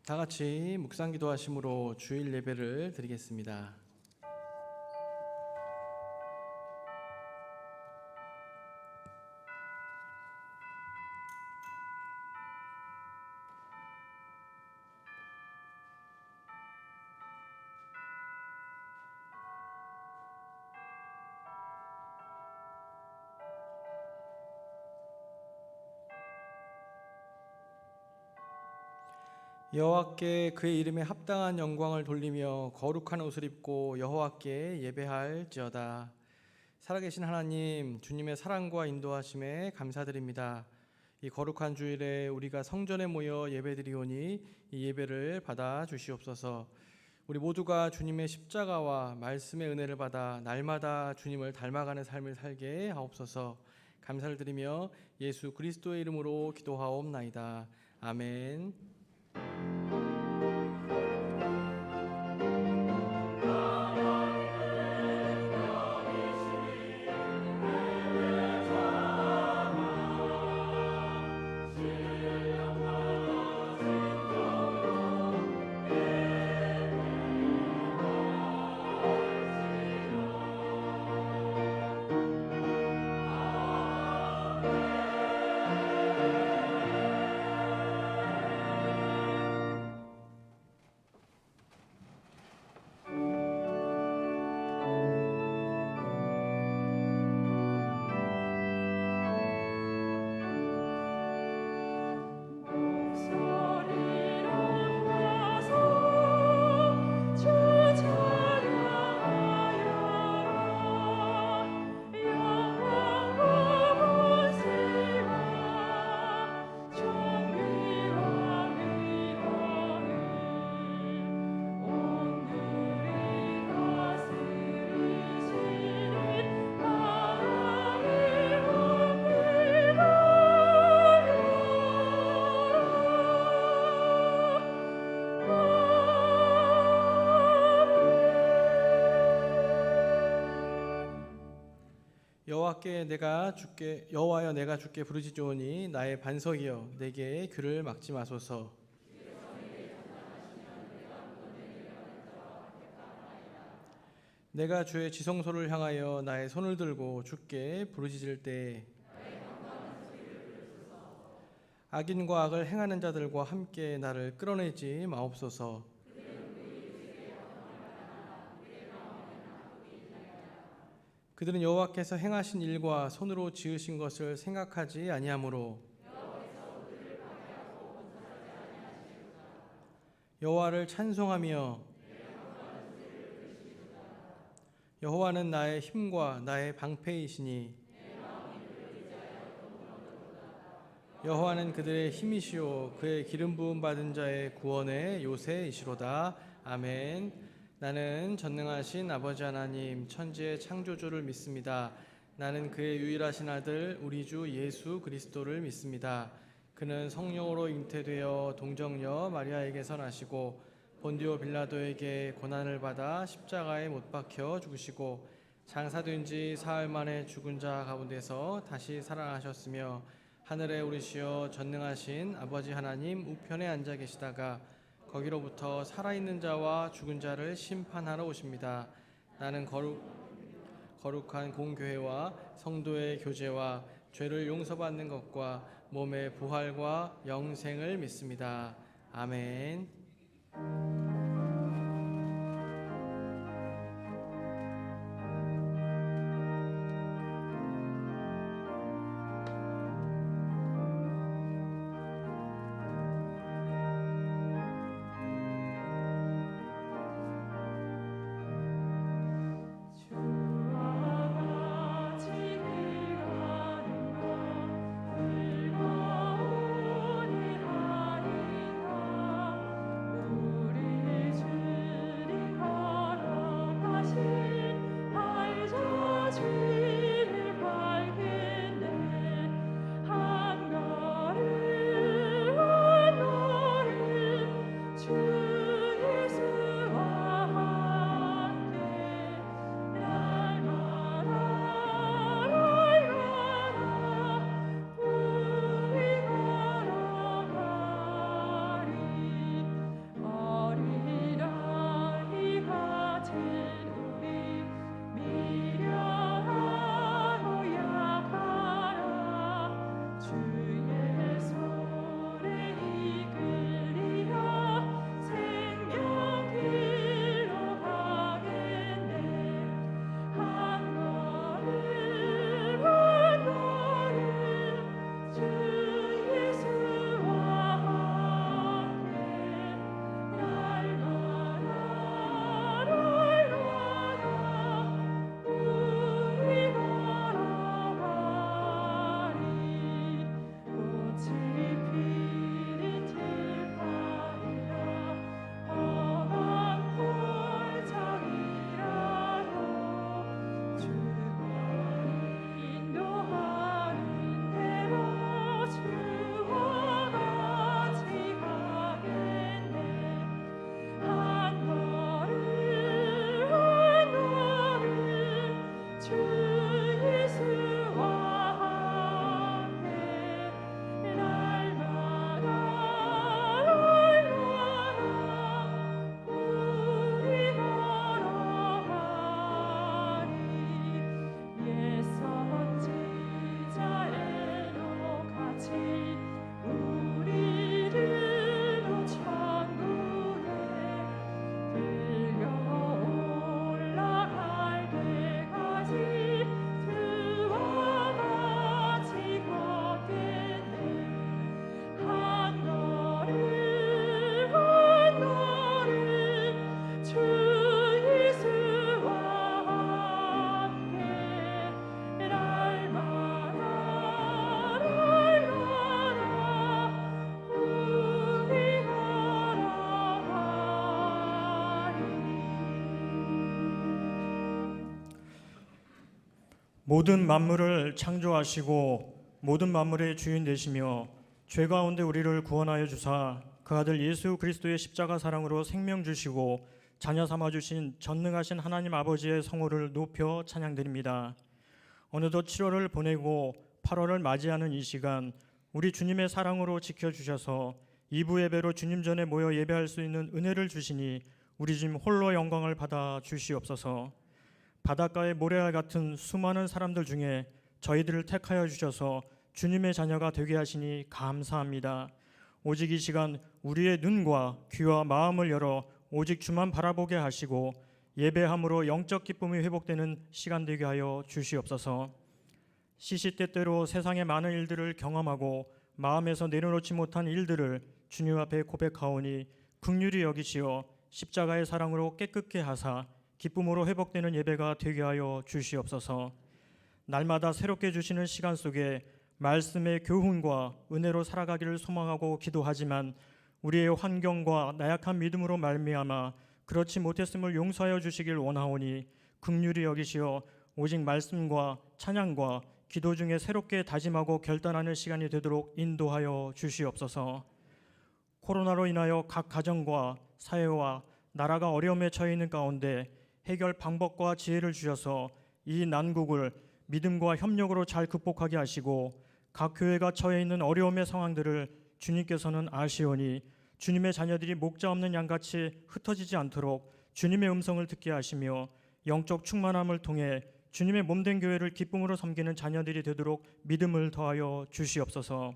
다 같이 묵상 기도하심으로 주일 예배를 드리겠습니다. 여호와께 그의 이름에 합당한 영광을 돌리며 거룩한 옷을 입고 여호와께 예배할지어다. 살아계신 하나님, 주님의 사랑과 인도하심에 감사드립니다. 이 거룩한 주일에 우리가 성전에 모여 예배드리오니 이 예배를 받아 주시옵소서. 우리 모두가 주님의 십자가와 말씀의 은혜를 받아 날마다 주님을 닮아가는 삶을 살게 하옵소서. 감사를 드리며 예수 그리스도의 이름으로 기도하옵나이다. 아멘. 여호와여 내가 주께 부르짖으오니 나의 반석이여 내게 귀를 막지 마소서. 내가 주의 지성소를 향하여 나의 손을 들고 주께 부르짖을 때에 악인과 악을 행하는 자들과 함께 나를 끌어내지 마옵소서. 그들은 여호와께서 행하신 일과 손으로 지으신 것을 생각하지 아니하므로 여호와를 찬송하며 여호와는 나의 힘과 나의 방패이시니 여호와는 그들의 힘이시오 그의 기름 부음 받은 자의 구원의 요새이시로다. 아멘. 나는 전능하신 아버지 하나님 천지의 창조주를 믿습니다. 나는 그의 유일하신 아들 우리 주 예수 그리스도를 믿습니다. 그는 성령으로 잉태되어 동정녀 마리아에게서 나시고 본디오 빌라도에게 고난을 받아 십자가에 못 박혀 죽으시고 장사된 지 사흘 만에 죽은 자 가운데서 다시 살아나셨으며 하늘에 오르시어 전능하신 아버지 하나님 우편에 앉아 계시다가 거기로부터 살아있는 자와 죽은 자를 심판하러 오십니다. 나는 거룩한 공교회와 성도의 교제와 죄를 용서받는 것과 몸의 부활과 영생을 믿습니다. 아멘. 우리 모든 만물을 창조하시고 모든 만물의 주인 되시며 죄 가운데 우리를 구원하여 주사 그 아들 예수 그리스도의 십자가 사랑으로 생명 주시고 자녀 삼아 주신 전능하신 하나님 아버지의 성호를 높여 찬양드립니다. 어느덧 7월을 보내고 8월을 맞이하는 이 시간, 우리 주님의 사랑으로 지켜주셔서 2부 예배로 주님 전에 모여 예배할 수 있는 은혜를 주시니 우리 주님 홀로 영광을 받아 주시옵소서. 바닷가의 모래알 같은 수많은 사람들 중에 저희들을 택하여 주셔서 주님의 자녀가 되게 하시니 감사합니다. 오직 이 시간 우리의 눈과 귀와 마음을 열어 오직 주만 바라보게 하시고 예배함으로 영적 기쁨이 회복되는 시간 되게 하여 주시옵소서. 시시때때로 세상의 많은 일들을 경험하고 마음에서 내려놓지 못한 일들을 주님 앞에 고백하오니 긍휼히 여기시어 십자가의 사랑으로 깨끗게 하사 기쁨으로 회복되는 예배가 되게 하여 주시옵소서. 날마다 새롭게 주시는 시간 속에 말씀의 교훈과 은혜로 살아가기를 소망하고 기도하지만 우리의 환경과 나약한 믿음으로 말미암아 그렇지 못했음을 용서하여 주시길 원하오니 긍휼히 여기시어 오직 말씀과 찬양과 기도 중에 새롭게 다짐하고 결단하는 시간이 되도록 인도하여 주시옵소서. 코로나로 인하여 각 가정과 사회와 나라가 어려움에 처해 있는 가운데 해결 방법과 지혜를 주셔서 이 난국을 믿음과 협력으로 잘 극복하게 하시고 각 교회가 처해 있는 어려움의 상황들을 주님께서는 아시오니 주님의 자녀들이 목자 없는 양같이 흩어지지 않도록 주님의 음성을 듣게 하시며 영적 충만함을 통해 주님의 몸된 교회를 기쁨으로 섬기는 자녀들이 되도록 믿음을 더하여 주시옵소서.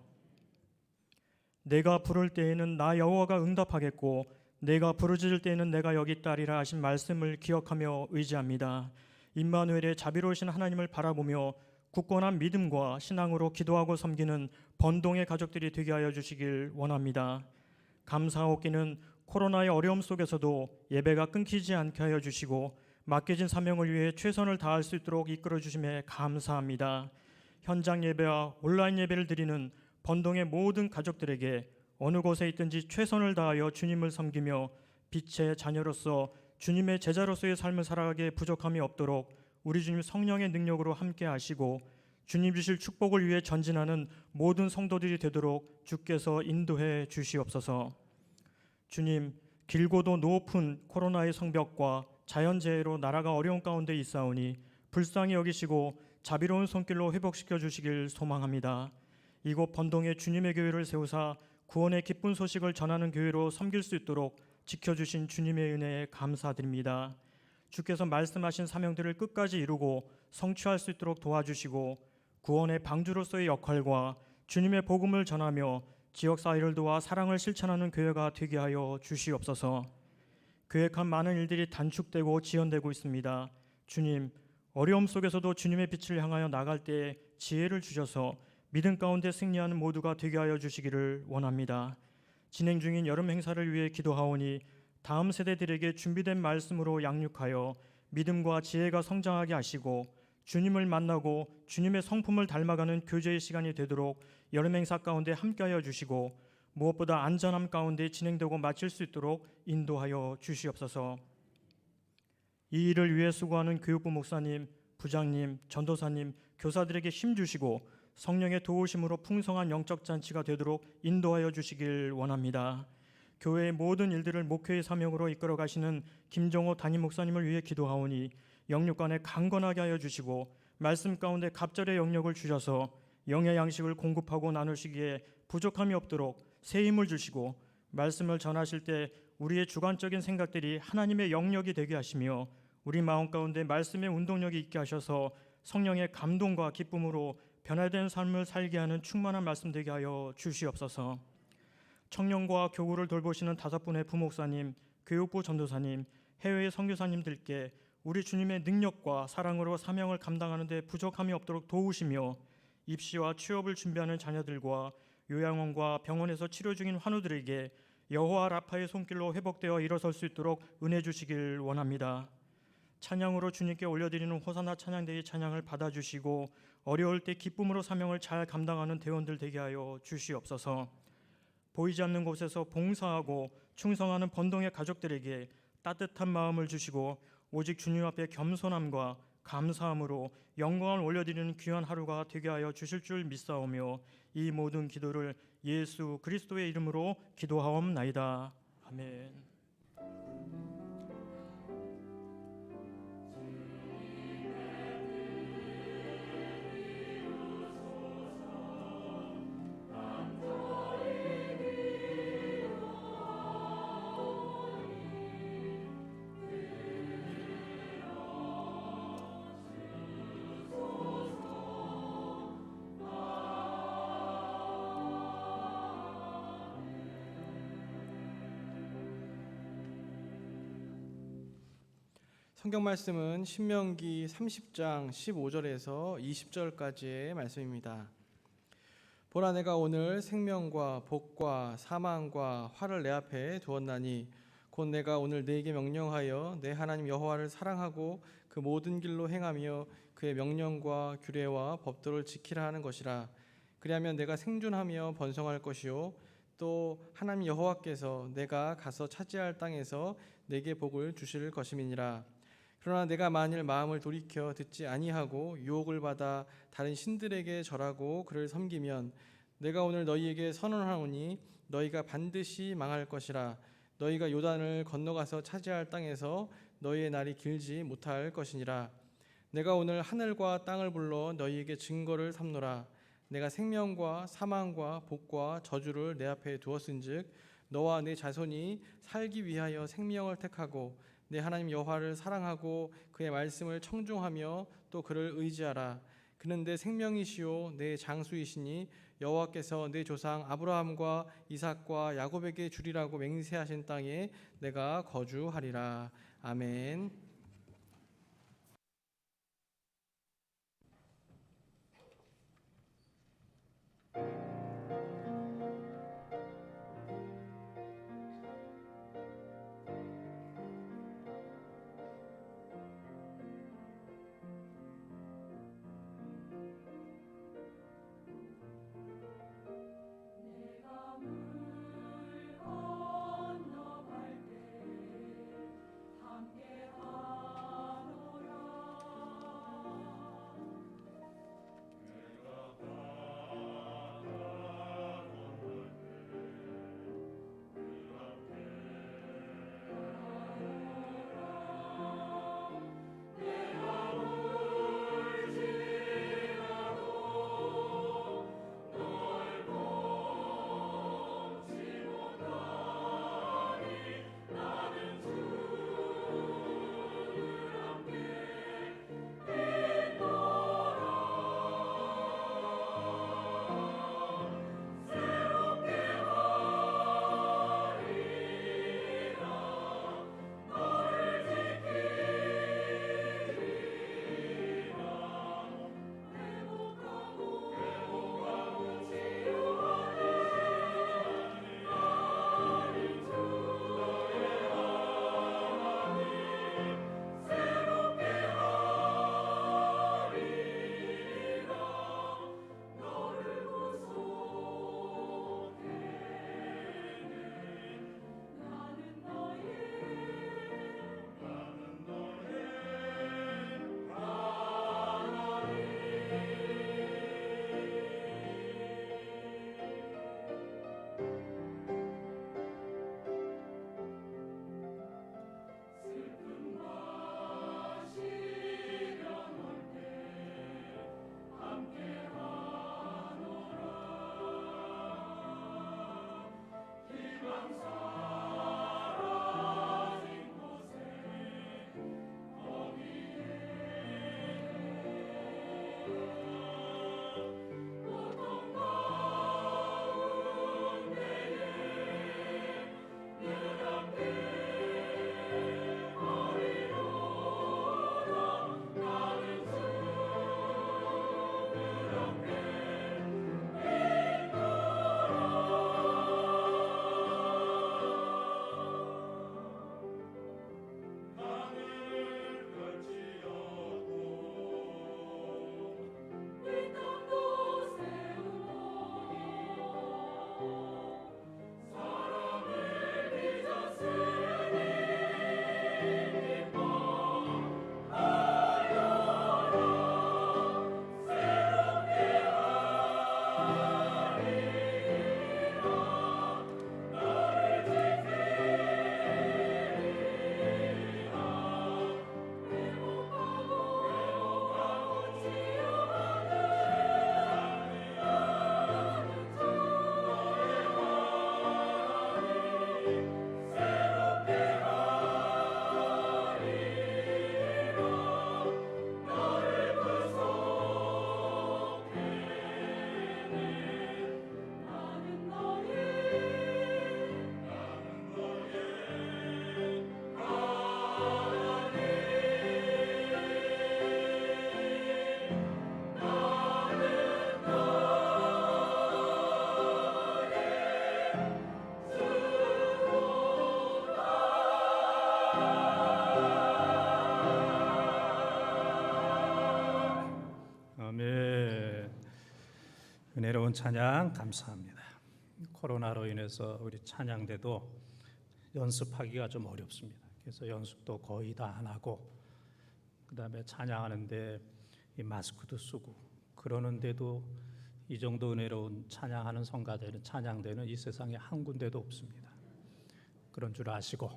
내가 부를 때에는 나 여호와가 응답하겠고 내가 부르짖을 때에는 내가 여기 있다리라 하신 말씀을 기억하며 의지합니다. 임마누엘의 자비로우신 하나님을 바라보며 굳건한 믿음과 신앙으로 기도하고 섬기는 번동의 가족들이 되게 하여 주시길 원합니다. 감사하옵기는 코로나의 어려움 속에서도 예배가 끊기지 않게 하여 주시고 맡겨진 사명을 위해 최선을 다할 수 있도록 이끌어 주심에 감사합니다. 현장 예배와 온라인 예배를 드리는 번동의 모든 가족들에게 어느 곳에 있든지 최선을 다하여 주님을 섬기며 빛의 자녀로서 주님의 제자로서의 삶을 살아가기에 부족함이 없도록 우리 주님 성령의 능력으로 함께 하시고 주님 주실 축복을 위해 전진하는 모든 성도들이 되도록 주께서 인도해 주시옵소서. 주님, 길고도 높은 코로나의 성벽과 자연재해로 나라가 어려운 가운데 있사오니 불쌍히 여기시고 자비로운 손길로 회복시켜 주시길 소망합니다. 이곳 번동에 주님의 교회를 세우사 구원의 기쁜 소식을 전하는 교회로 섬길 수 있도록 지켜주신 주님의 은혜에 감사드립니다. 주께서 말씀하신 사명들을 끝까지 이루고 성취할 수 있도록 도와주시고 구원의 방주로서의 역할과 주님의 복음을 전하며 지역사회를 도와 사랑을 실천하는 교회가 되게 하여 주시옵소서. 계획한 많은 일들이 단축되고 지연되고 있습니다. 주님, 어려움 속에서도 주님의 빛을 향하여 나갈 때에 지혜를 주셔서 믿음 가운데 승리하는 모두가 되게 하여 주시기를 원합니다. 진행 중인 여름 행사를 위해 기도하오니 다음 세대들에게 준비된 말씀으로 양육하여 믿음과 지혜가 성장하게 하시고 주님을 만나고 주님의 성품을 닮아가는 교제의 시간이 되도록 여름 행사 가운데 함께하여 주시고 무엇보다 안전함 가운데 진행되고 마칠 수 있도록 인도하여 주시옵소서. 이 일을 위해 수고하는 교육부 목사님, 부장님, 전도사님, 교사들에게 힘 주시고 성령의 도우심으로 풍성한 영적 잔치가 되도록 인도하여 주시길 원합니다. 교회의 모든 일들을 목회의 사명으로 이끌어 가시는 김정호 담임 목사님을 위해 기도하오니 영육간에 강건하게 하여 주시고 말씀 가운데 갑절의 영역을 주셔서 영의 양식을 공급하고 나누시기에 부족함이 없도록 새 힘을 주시고 말씀을 전하실 때 우리의 주관적인 생각들이 하나님의 영역이 되게 하시며 우리 마음 가운데 말씀의 운동력이 있게 하셔서 성령의 감동과 기쁨으로 변화된 삶을 살게 하는 충만한 말씀 되게 하여 주시옵소서. 청년과 교구를 돌보시는 5분의 부목사님, 교육부 전도사님, 해외의 선교사님들께 우리 주님의 능력과 사랑으로 사명을 감당하는 데 부족함이 없도록 도우시며 입시와 취업을 준비하는 자녀들과 요양원과 병원에서 치료 중인 환우들에게 여호와 라파의 손길로 회복되어 일어설 수 있도록 은혜 주시길 원합니다. 찬양으로 주님께 올려드리는 호산나 찬양대의 찬양을 받아주시고 어려울 때 기쁨으로 사명을 잘 감당하는 대원들 되게 하여 주시옵소서. 보이지 않는 곳에서 봉사하고 충성하는 번동의 가족들에게 따뜻한 마음을 주시고 오직 주님 앞에 겸손함과 감사함으로 영광을 올려드리는 귀한 하루가 되게 하여 주실 줄 믿사오며 이 모든 기도를 예수 그리스도의 이름으로 기도하옵나이다. 아멘. 성경 말씀은 신명기 30장 15절에서 20절까지의 말씀입니다. 보라, 내가 오늘 생명과 복과 사망과 화를 내 앞에 두었나니 곧 내가 오늘 네게 명령하여 내 하나님 여호와를 사랑하고 그 모든 길로 행하며 그의 명령과 규례와 법도를 지키라 하는 것이라. 그리하면 내가 생존하며 번성할 것이요 또 하나님 여호와께서 내가 가서 차지할 땅에서 내게 복을 주실 것임이니라. 그러나 내가 만일 마음을 돌이켜 듣지 아니하고 유혹을 받아 다른 신들에게 절하고 그를 섬기면 내가 오늘 너희에게 선언하오니 너희가 반드시 망할 것이라. 너희가 요단을 건너가서 차지할 땅에서 너희의 날이 길지 못할 것이니라. 내가 오늘 하늘과 땅을 불러 너희에게 증거를 삼노라. 내가 생명과 사망과 복과 저주를 내 앞에 두었은즉 너와 내 자손이 살기 위하여 생명을 택하고 내 하나님 여호와를 사랑하고 그의 말씀을 청종하며 또 그를 의지하라. 그는 내 생명이시요 내 장수이시니 여호와께서 내 조상 아브라함과 이삭과 야곱에게 주리라고 맹세하신 땅에 내가 거주하리라. 아멘. 물 건너갈 때 함께하 은혜로운 찬양 감사합니다. 코로나로 인해서 우리 찬양대도 연습하기가 좀 어렵습니다. 그래서 연습도 거의 다 안 하고, 그다음에 찬양하는데 이 마스크도 쓰고 그러는데도 이 정도 은혜로운 찬양하는 성가대는, 찬양대는 이 세상에 한 군데도 없습니다. 그런 줄 아시고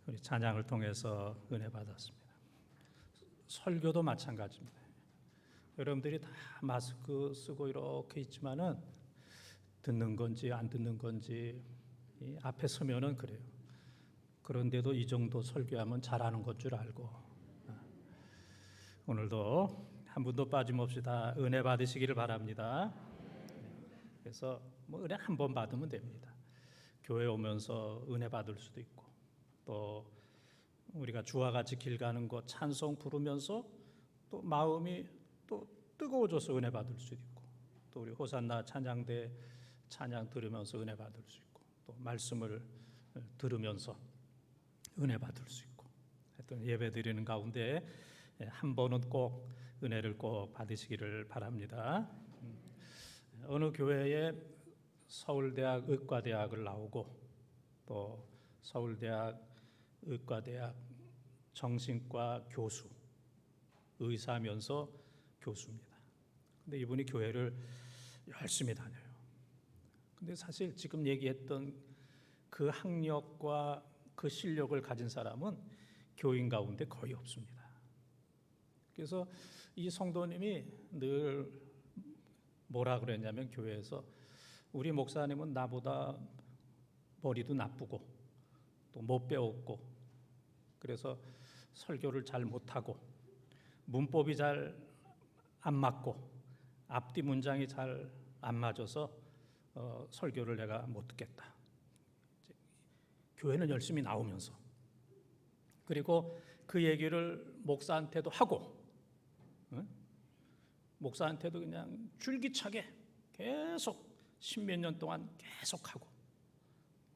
우리 찬양을 통해서 은혜 받았습니다. 설교도 마찬가지입니다. 여러분들이 다 마스크 쓰고 이렇게 있지만은 듣는 건지 안 듣는 건지 이 앞에 서면은 그래요. 그런데도 이 정도 설교하면 잘하는 것 줄 알고, 오늘도 한 분도 빠짐없이 다 은혜 받으시기를 바랍니다. 그래서 뭐 은혜 한 번 받으면 됩니다. 교회 오면서 은혜 받을 수도 있고, 또 우리가 주와 같이 길 가는 것 찬송 부르면서 또 마음이 또 뜨거워져서 은혜 받을 수도 있고, 또 우리 호산나 찬양대 찬양 들으면서 은혜 받을 수 있고, 또 말씀을 들으면서 은혜 받을 수 있고, 하여튼 예배 드리는 가운데 한 번은 꼭 은혜를 꼭 받으시기를 바랍니다. 어느 교회에 서울대학 의과대학을 나오고 또 서울대학 의과대학 정신과 교수, 의사면서 교수입니다. 근데 이분이 교회를 열심히 다녀요. 근데 사실 지금 얘기했던 그 학력과 그 실력을 가진 사람은 교인 가운데 거의 없습니다. 그래서 이 성도님이 늘 뭐라 그랬냐면, 교회에서 우리 목사님은 나보다 머리도 나쁘고 또 못 배웠고, 그래서 설교를 잘 못하고 문법이 잘 안 맞고 앞뒤 문장이 잘 안 맞아서 설교를 내가 못 듣겠다. 교회는 열심히 나오면서, 그리고 그 얘기를 목사한테도 하고, 목사한테도 그냥 줄기차게 계속 십몇 년 동안 계속하고,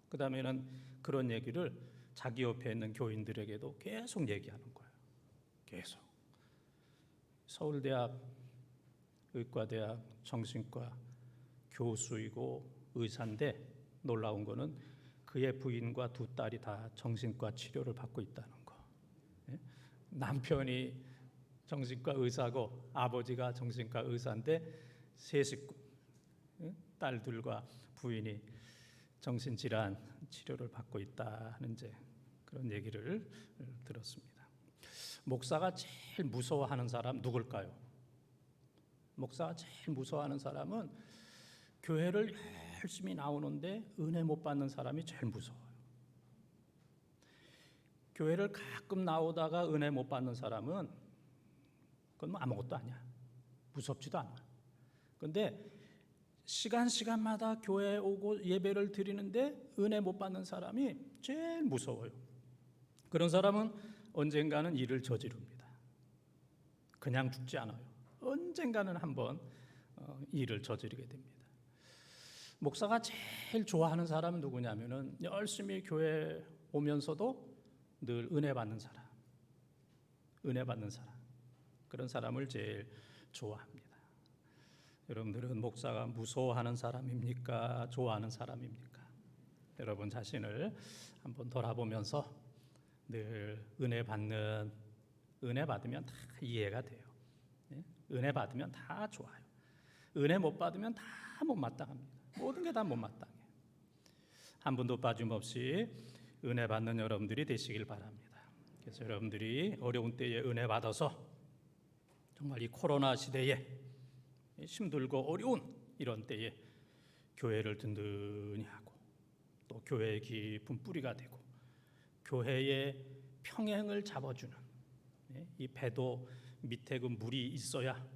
그 다음에는 그런 얘기를 자기 옆에 있는 교인들에게도 계속 얘기하는 거예요. 계속. 서울대학 의과대학 정신과 교수이고 의사인데, 놀라운 거는 그의 부인과 두 딸이 다 정신과 치료를 받고 있다는 거. 남편이 정신과 의사고 아버지가 정신과 의사인데 세 식구, 딸들과 부인이 정신질환 치료를 받고 있다는 이제 그런 얘기를 들었습니다. 목사가 제일 무서워하는 사람 누굴까요? 목사가 제일 무서워하는 사람은 교회를 열심히 나오는데 은혜 못 받는 사람이 제일 무서워요. 교회를 가끔 나오다가 은혜 못 받는 사람은 그건 뭐 아무것도 아니야. 무섭지도 않아. 근데 시간마다 교회에 오고 예배를 드리는데 은혜 못 받는 사람이 제일 무서워요. 그런 사람은 언젠가는 일을 저지릅니다. 그냥 죽지 않아요. 언젠가는 한번 일을 저지르게 됩니다. 목사가 제일 좋아하는 사람은 누구냐면은 열심히 교회 오면서도 늘 은혜 받는 사람, 은혜 받는 사람, 그런 사람을 제일 좋아합니다. 여러분들은 목사가 무서워하는 사람입니까? 좋아하는 사람입니까? 여러분 자신을 한번 돌아보면서 늘 은혜 받으면 다 이해가 돼요. 은혜 받으면 다 좋아요. 은혜 못 받으면 다 못마땅합니다. 모든 게 다 못마땅해요. 한 분도 빠짐없이 은혜 받는 여러분들이 되시길 바랍니다. 그래서 여러분들이 어려운 때에 은혜 받아서 정말 이 코로나 시대에 힘들고 어려운 이런 때에 교회를 든든히 하고, 또 교회의 깊은 뿌리가 되고, 교회의 평행을 잡아주는, 이 배도 밑에 그 물이 있어야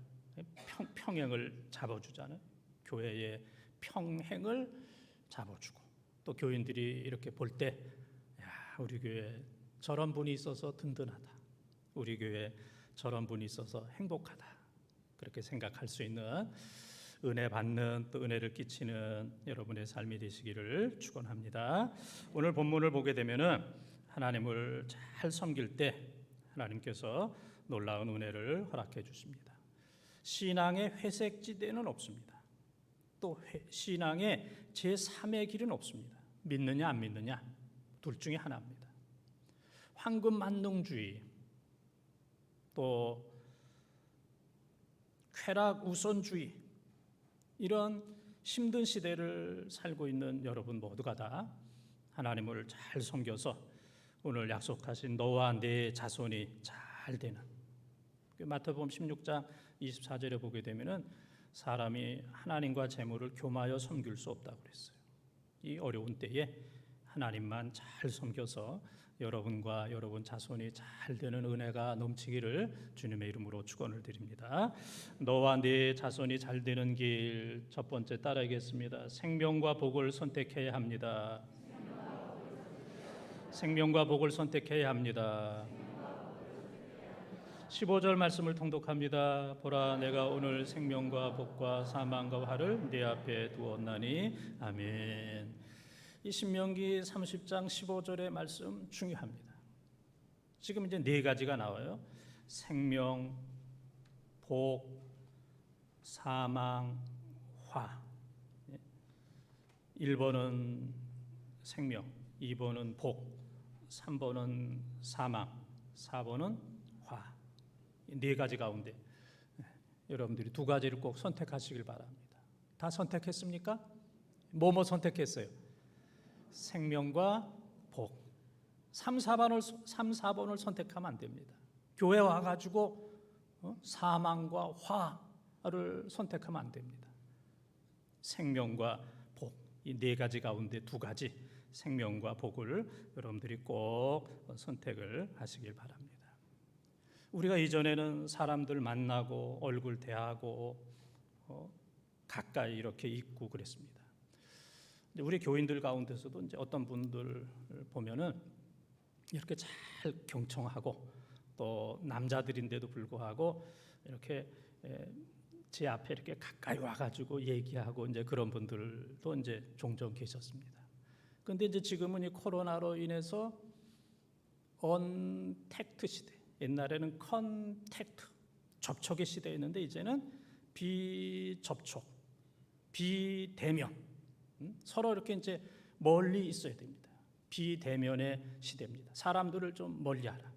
평행을 잡아주잖아요. 교회의 평행을 잡아주고, 또 교인들이 이렇게 볼 때, 야, 우리 교회 저런 분이 있어서 든든하다, 우리 교회 저런 분이 있어서 행복하다, 그렇게 생각할 수 있는 은혜 받는, 또 은혜를 끼치는 여러분의 삶이 되시기를 축원합니다. 오늘 본문을 보게 되면은 하나님을 잘 섬길 때 하나님께서 놀라운 은혜를 허락해 주십니다. 신앙의 회색지대는 없습니다. 또 신앙의 제3의 길은 없습니다. 믿느냐 안 믿느냐 둘 중에 하나입니다. 황금 만능주의, 또 쾌락 우선주의, 이런 힘든 시대를 살고 있는 여러분 모두가 다 하나님을 잘 섬겨서 오늘 약속하신 너와 내 자손이 잘 되는, 마태복음 16장 24절에 보게 되면은 사람이 하나님과 재물을 교마하여 섬길 수 없다고 그랬어요. 이 어려운 때에 하나님만 잘 섬겨서 여러분과 여러분 자손이 잘 되는 은혜가 넘치기를 주님의 이름으로 축원을 드립니다. 너와 네 자손이 잘 되는 길, 첫 번째 따라하겠습니다. 생명과 복을 선택해야 합니다. 생명과 복을 선택해야 합니다. 15절 말씀을 통독합니다. 보라, 내가 오늘 생명과 복과 사망과 화를 네 앞에 두었나니. 아멘. 이 신명기 30장 15절의 말씀 중요합니다. 지금 이제 네 가지가 나와요. 생명, 복, 사망, 화. 1번은 생명, 2번은 복, 3번은 사망, 4번은 화. 네 가지 가운데 여러분들이 두 가지를 꼭 선택하시길 바랍니다. 다 선택했습니까? 뭐뭐 선택했어요? 생명과 복. 3, 4번을 선택하면 안 됩니다. 교회 와가지고 사망과 화를 선택하면 안 됩니다. 생명과 복, 이 네 가지 가운데 두 가지, 생명과 복을 여러분들이 꼭 선택을 하시길 바랍니다. 우리가 이전에는 사람들 만나고 얼굴 대하고 가까이 이렇게 있고 그랬습니다. 우리 교인들 가운데서도 이제 어떤 분들 보면은 이렇게 잘 경청하고, 또 남자들인데도 불구하고 이렇게 제 앞에 이렇게 가까이 와가지고 얘기하고 이제 그런 분들도 이제 종종 계셨습니다. 그런데 이제 지금은 이 코로나로 인해서 언택트 시대, 옛날에는 컨택트, 접촉의 시대였는데 이제는 비접촉, 비대면, 서로 이렇게 이제 멀리 있어야 됩니다. 비대면의 시대입니다. 사람들을 좀 멀리하라.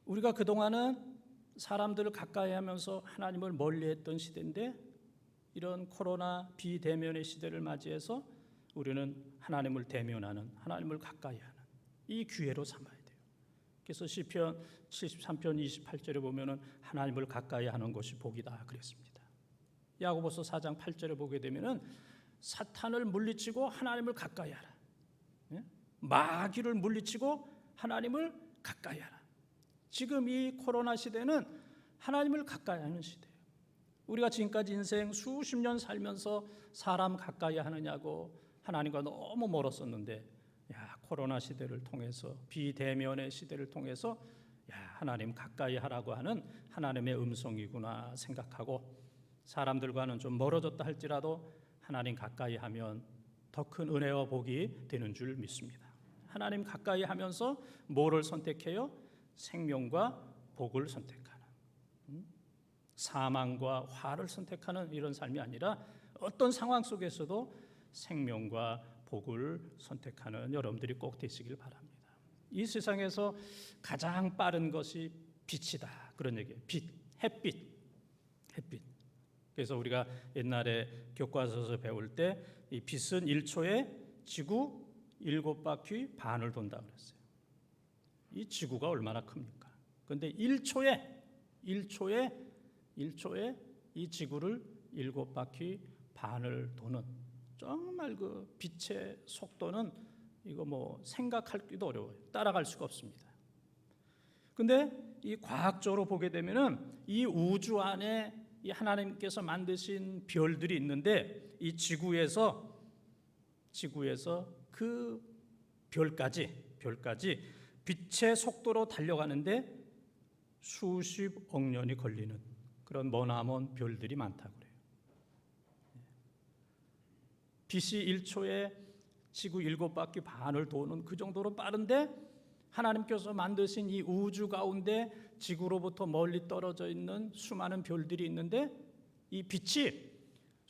우리가 그동안은 사람들을 가까이 하면서 하나님을 멀리했던 시대인데, 이런 코로나 비대면의 시대를 맞이해서 우리는 하나님을 대면하는, 하나님을 가까이 하는 이 기회로 삼아야 돼요. 그래서 시편 73편 28절에 보면은 하나님을 가까이 하는 것이 복이다 그랬습니다. 야고보서 4장 8절에 보게 되면은 사탄을 물리치고 하나님을 가까이 하라. 마귀를 물리치고 하나님을 가까이 하라. 지금 이 코로나 시대는 하나님을 가까이 하는 시대예요. 우리가 지금까지 인생 수십 년 살면서 사람 가까이 하느냐고 하나님과 너무 멀었었는데, 코로나 시대를 통해서, 비대면의 시대를 통해서 하나님 가까이 하라고 하는 하나님의 음성이구나 생각하고, 사람들과는 좀 멀어졌다 할지라도 하나님 가까이 하면 더 큰 은혜와 복이 되는 줄 믿습니다. 하나님 가까이 하면서 뭐를 선택해요? 생명과 복을 선택하는, 사망과 화를 선택하는 이런 삶이 아니라 어떤 상황 속에서도 생명과 복을 선택하는 여러분들이 꼭 되시길 바랍니다. 이 세상에서 가장 빠른 것이 빛이다, 그런 얘기예요. 빛, 햇빛. 그래서 우리가 옛날에 교과서에서 배울 때 이 빛은 1초에 지구 7바퀴 반을 돈다 그랬어요. 이 지구가 얼마나 큽니까? 그런데 1초에 이 지구를 7바퀴 반을 도는, 정말 그 빛의 속도는 이거 뭐 생각하기도 어려워요. 따라갈 수가 없습니다. 근데 이 과학적으로 보게 되면은 이 우주 안에 이 하나님께서 만드신 별들이 있는데, 이 지구에서 그 별까지 빛의 속도로 달려가는데 수십억 년이 걸리는 그런 머나먼 별들이 많다고 그래요. 빛이 1초에 지구 7바퀴 반을 도는 그 정도로 빠른데, 하나님께서 만드신 이 우주 가운데 지구로부터 멀리 떨어져 있는 수많은 별들이 있는데, 이 빛이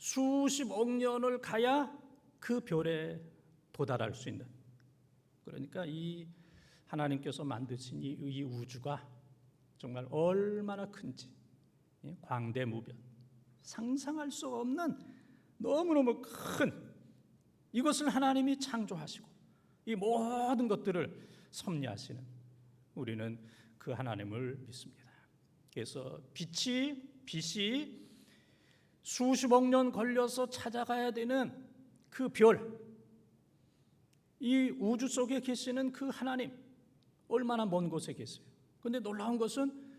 수십억 년을 가야 그 별에 도달할 수 있는, 그러니까 이 하나님께서 만드신 이 우주가 정말 얼마나 큰지 광대무변, 상상할 수 없는 너무너무 큰 이것을 하나님이 창조하시고 이 모든 것들을 섭리하시는 우리는 그 하나님을 믿습니다. 그래서 빛이 수십억 년 걸려서 찾아가야 되는 그 별, 이 우주 속에 계시는 그 하나님 얼마나 먼 곳에 계세요. 그런데 놀라운 것은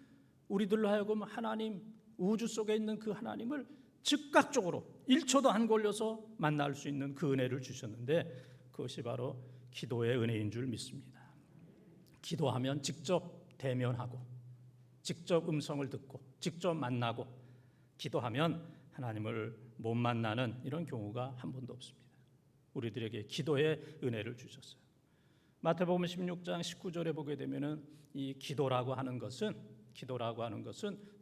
우리들로 하여금 하나님, 우주 속에 있는 그 하나님을 즉각적으로 1초도 안 걸려서 만날 수 있는 그 은혜를 주셨는데, 그것이 바로 기도의 은혜인 줄 믿습니다. 기도하면 직접 대면하고 직접 음성을 듣고 직접 만나고, 기도하면 하나님을 못 만나는 이런 경우가 한 번도 없습니다. 우리들에게 기도의 은혜를 주셨어요. 마태복음 16장 19절에 보게 되면은 이 기도라고 하는 것은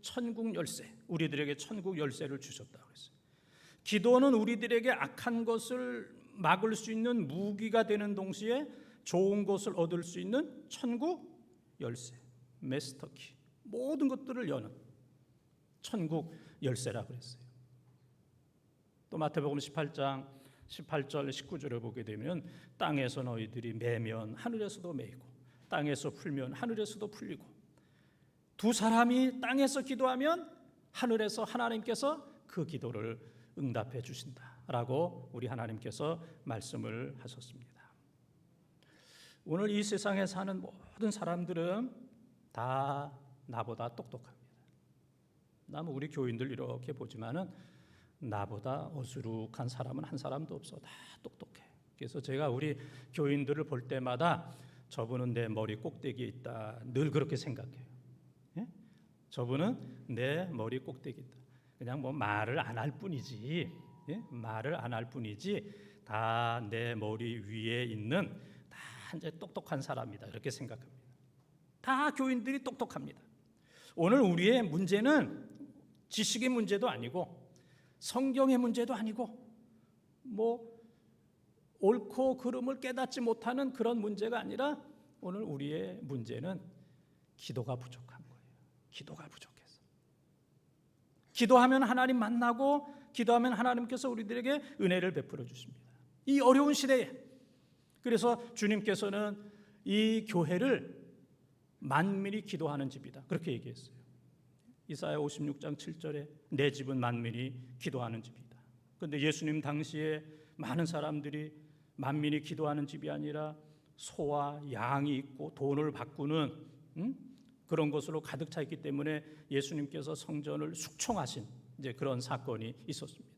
천국 열쇠, 우리들에게 천국 열쇠를 주셨다고 했어요. 기도는 우리들에게 악한 것을 막을 수 있는 무기가 되는 동시에 좋은 것을 얻을 수 있는 천국 열쇠, 마스터키, 모든 것들을 여는 천국 열쇠라고 그랬어요. 또 마태복음 18장 18절 19절을 보게 되면 땅에서 너희들이 매면 하늘에서도 매이고 땅에서 풀면 하늘에서도 풀리고, 두 사람이 땅에서 기도하면 하늘에서 하나님께서 그 기도를 응답해 주신다라고 우리 하나님께서 말씀을 하셨습니다. 오늘 이 세상에 사는 모든 사람들은 다 나보다 똑똑합니다. 나는 우리 교인들 이렇게 보지만은 나보다 어수룩한 사람은 한 사람도 없어. 다 똑똑해. 그래서 제가 우리 교인들을 볼 때마다 저분은 내 머리 꼭대기에 있다, 늘 그렇게 생각해요. 예? 저분은 내 머리 꼭대기에 있다. 그냥 뭐 말을 안 할 뿐이지, 예? 말을 안 할 뿐이지 다 내 머리 위에 있는 다 이제 똑똑한 사람이다, 이렇게 생각합니다. 다 교인들이 똑똑합니다. 오늘 우리의 문제는 지식의 문제도 아니고 성경의 문제도 아니고 뭐 옳고 그름을 깨닫지 못하는 그런 문제가 아니라, 오늘 우리의 문제는 기도가 부족한 거예요. 기도가 부족해서. 기도하면 하나님 만나고, 기도하면 하나님께서 우리들에게 은혜를 베풀어 주십니다. 이 어려운 시대에. 그래서 주님께서는 이 교회를 만민이 기도하는 집이다, 그렇게 얘기했어요. 이사야 56장 7절에 내 집은 만민이 기도하는 집이다. 그런데 예수님 당시에 많은 사람들이 만민이 기도하는 집이 아니라 소와 양이 있고 돈을 바꾸는 그런 것으로 가득 차 있기 때문에 예수님께서 성전을 숙청하신 이제 그런 사건이 있었습니다.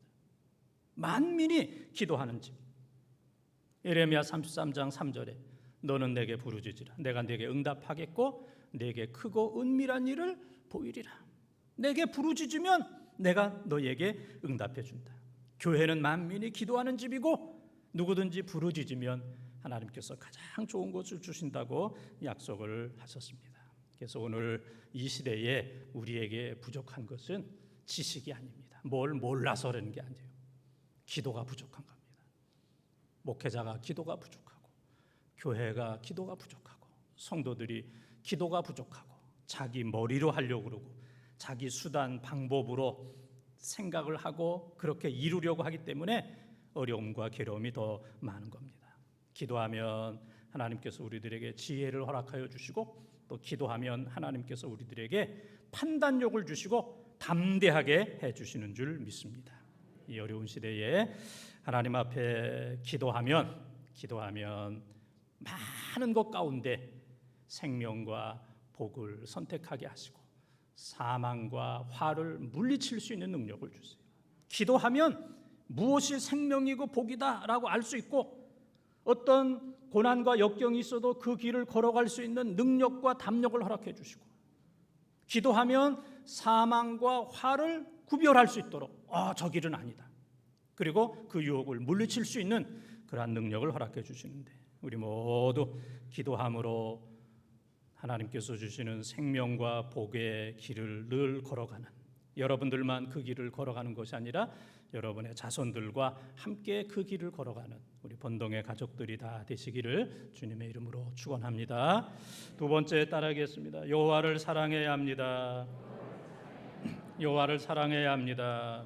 만민이 기도하는 집. 예레미야 33장 3절에 너는 내게 부르짖으라, 내가 내게 응답하겠고 내게 크고 은밀한 일을 보이리라. 내게 부르짖으면 내가 너에게 응답해 준다. 교회는 만민이 기도하는 집이고, 누구든지 부르짖으면 하나님께서 가장 좋은 것을 주신다고 약속을 하셨습니다. 그래서 오늘 이 시대에 우리에게 부족한 것은 지식이 아닙니다. 뭘 몰라서 그러는 게 아니에요. 기도가 부족한 겁니다. 목회자가 기도가 부족하고, 교회가 기도가 부족하고, 성도들이 기도가 부족하고, 자기 머리로 하려고 그러고 자기 수단 방법으로 생각을 하고 그렇게 이루려고 하기 때문에 어려움과 괴로움이 더 많은 겁니다. 기도하면 하나님께서 우리들에게 지혜를 허락하여 주시고, 또 기도하면 하나님께서 우리들에게 판단력을 주시고 담대하게 해주시는 줄 믿습니다. 이 어려운 시대에 하나님 앞에 기도하면 많은 것 가운데 생명과 복을 선택하게 하시고 사망과 화를 물리칠 수 있는 능력을 주세요. 기도하면 무엇이 생명이고 복이다라고 알 수 있고, 어떤 고난과 역경이 있어도 그 길을 걸어갈 수 있는 능력과 담력을 허락해 주시고, 기도하면 사망과 화를 구별할 수 있도록 저 길은 아니다, 그리고 그 유혹을 물리칠 수 있는 그러한 능력을 허락해 주시는데, 우리 모두 기도함으로 하나님께서 주시는 생명과 복의 길을 늘 걸어가는 여러분들만 그 길을 걸어가는 것이 아니라 여러분의 자손들과 함께 그 길을 걸어가는 우리 본동의 가족들이 다 되시기를 주님의 이름으로 축원합니다. 두 번째 따라하겠습니다. 여호와를 사랑해야 합니다. 여호와를 사랑해야 합니다.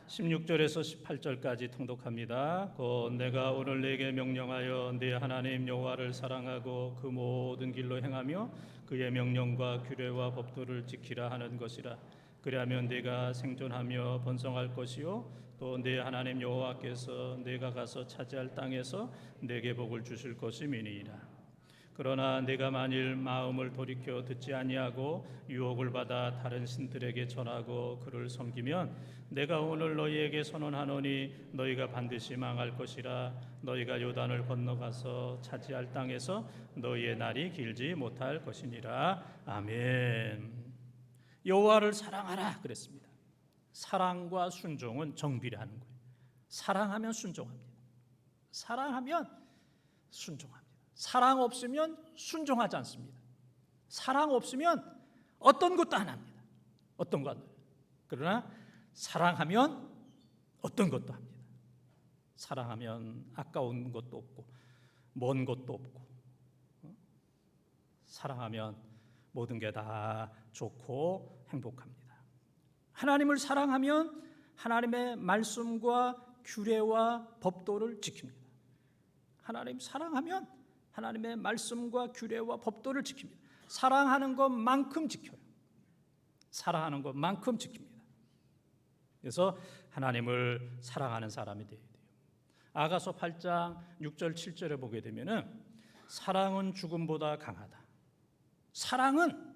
16절에서 18절까지 통독합니다. 곧 내가 오늘 네게 명령하여 네 하나님 여호와를 사랑하고 그 모든 길로 행하며 그의 명령과 규례와 법도를 지키라 하는 것이라. 그리하면 네가 생존하며 번성할 것이요 또 네 하나님 여호와께서 네가 가서 차지할 땅에서 네게 복을 주실 것임이니이다. 그러나 네가 만일 마음을 돌이켜 듣지 아니하고 유혹을 받아 다른 신들에게 전하고 그를 섬기면 내가 오늘 너희에게 선언하노니 너희가 반드시 망할 것이라. 너희가 요단을 건너가서 차지할 땅에서 너희의 날이 길지 못할 것이니라. 아멘. 여호와를 사랑하라 그랬습니다. 사랑과 순종은 정비례하는 거예요. 사랑하면 순종합니다. 사랑하면 순종합니다. 사랑 없으면 순종하지 않습니다. 사랑 없으면 어떤 것도 안 합니다. 어떤 것도. 그러나 사랑하면 어떤 것도 합니다. 사랑하면 아까운 것도 없고 먼 것도 없고 사랑하면 모든 게 다 좋고 행복합니다. 하나님을 사랑하면 하나님의 말씀과 규례와 법도를 지킵니다. 하나님 사랑하면 하나님의 말씀과 규례와 법도를 지킵니다. 사랑하는 것만큼 지켜요. 사랑하는 것만큼 지킵니다. 그래서 하나님을 사랑하는 사람이 되어야 돼요. 아가서 8장 6절 7절에 보게 되면은 사랑은 죽음보다 강하다. 사랑은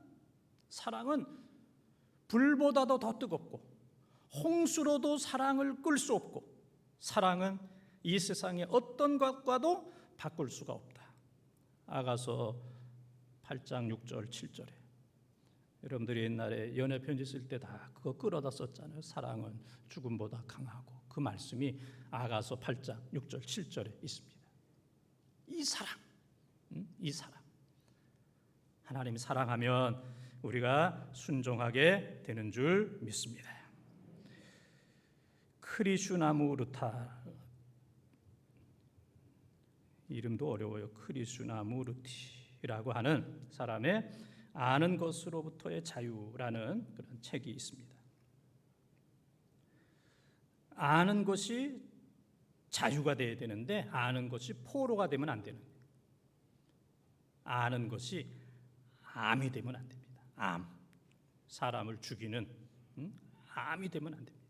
불보다도 더 뜨겁고 홍수로도 사랑을 끌 수 없고 사랑은 이 세상의 어떤 것과도 바꿀 수가 없다. 아가서 8장 6절 7절에 여러분들이 옛날에 연애 편지 쓸 때 다 그거 끌어다 썼잖아요. 사랑은 죽음보다 강하고 그 말씀이 아가서 8장 6절 7절에 있습니다. 이 사랑 하나님이 사랑하면 우리가 순종하게 되는 줄 믿습니다. 크리슈나무르타 이름도 어려워요. 크리슈나무르티라고 하는 사람의 아는 것으로부터의 자유라는 그런 책이 있습니다. 아는 것이 자유가 되어야 되는데 아는 것이 포로가 되면 안 되는 거예요. 아는 것이 암이 되면 안 됩니다. 암, 사람을 죽이는 암이 되면 안 됩니다.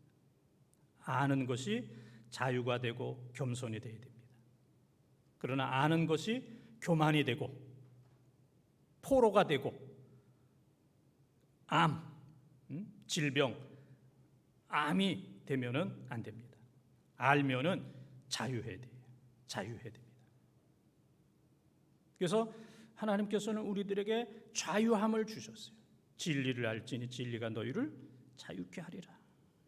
아는 것이 자유가 되고 겸손이 되어야 됩니다. 그러나 아는 것이 교만이 되고 포로가 되고 암, 질병, 암이 되면은 안 됩니다. 알면은 자유해야 돼요. 자유해야 됩니다. 그래서 하나님께서는 우리들에게 자유함을 주셨어요. 진리를 알지니 진리가 너희를 자유케 하리라.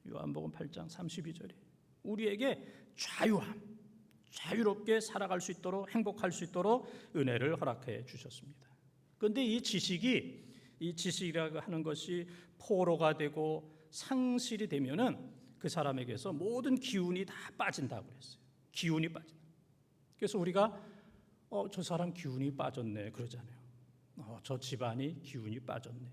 요한복음 8장 32절에 우리에게 자유함, 자유롭게 살아갈 수 있도록 행복할 수 있도록 은혜를 허락해 주셨습니다. 그런데 이 지식이라고 하는 것이 포로가 되고 상실이 되면은 그 사람에게서 모든 기운이 다 빠진다고 그랬어요. 기운이 빠진다. 그래서 우리가 저 사람 기운이 빠졌네 그러잖아요. 저 집안이 기운이 빠졌네.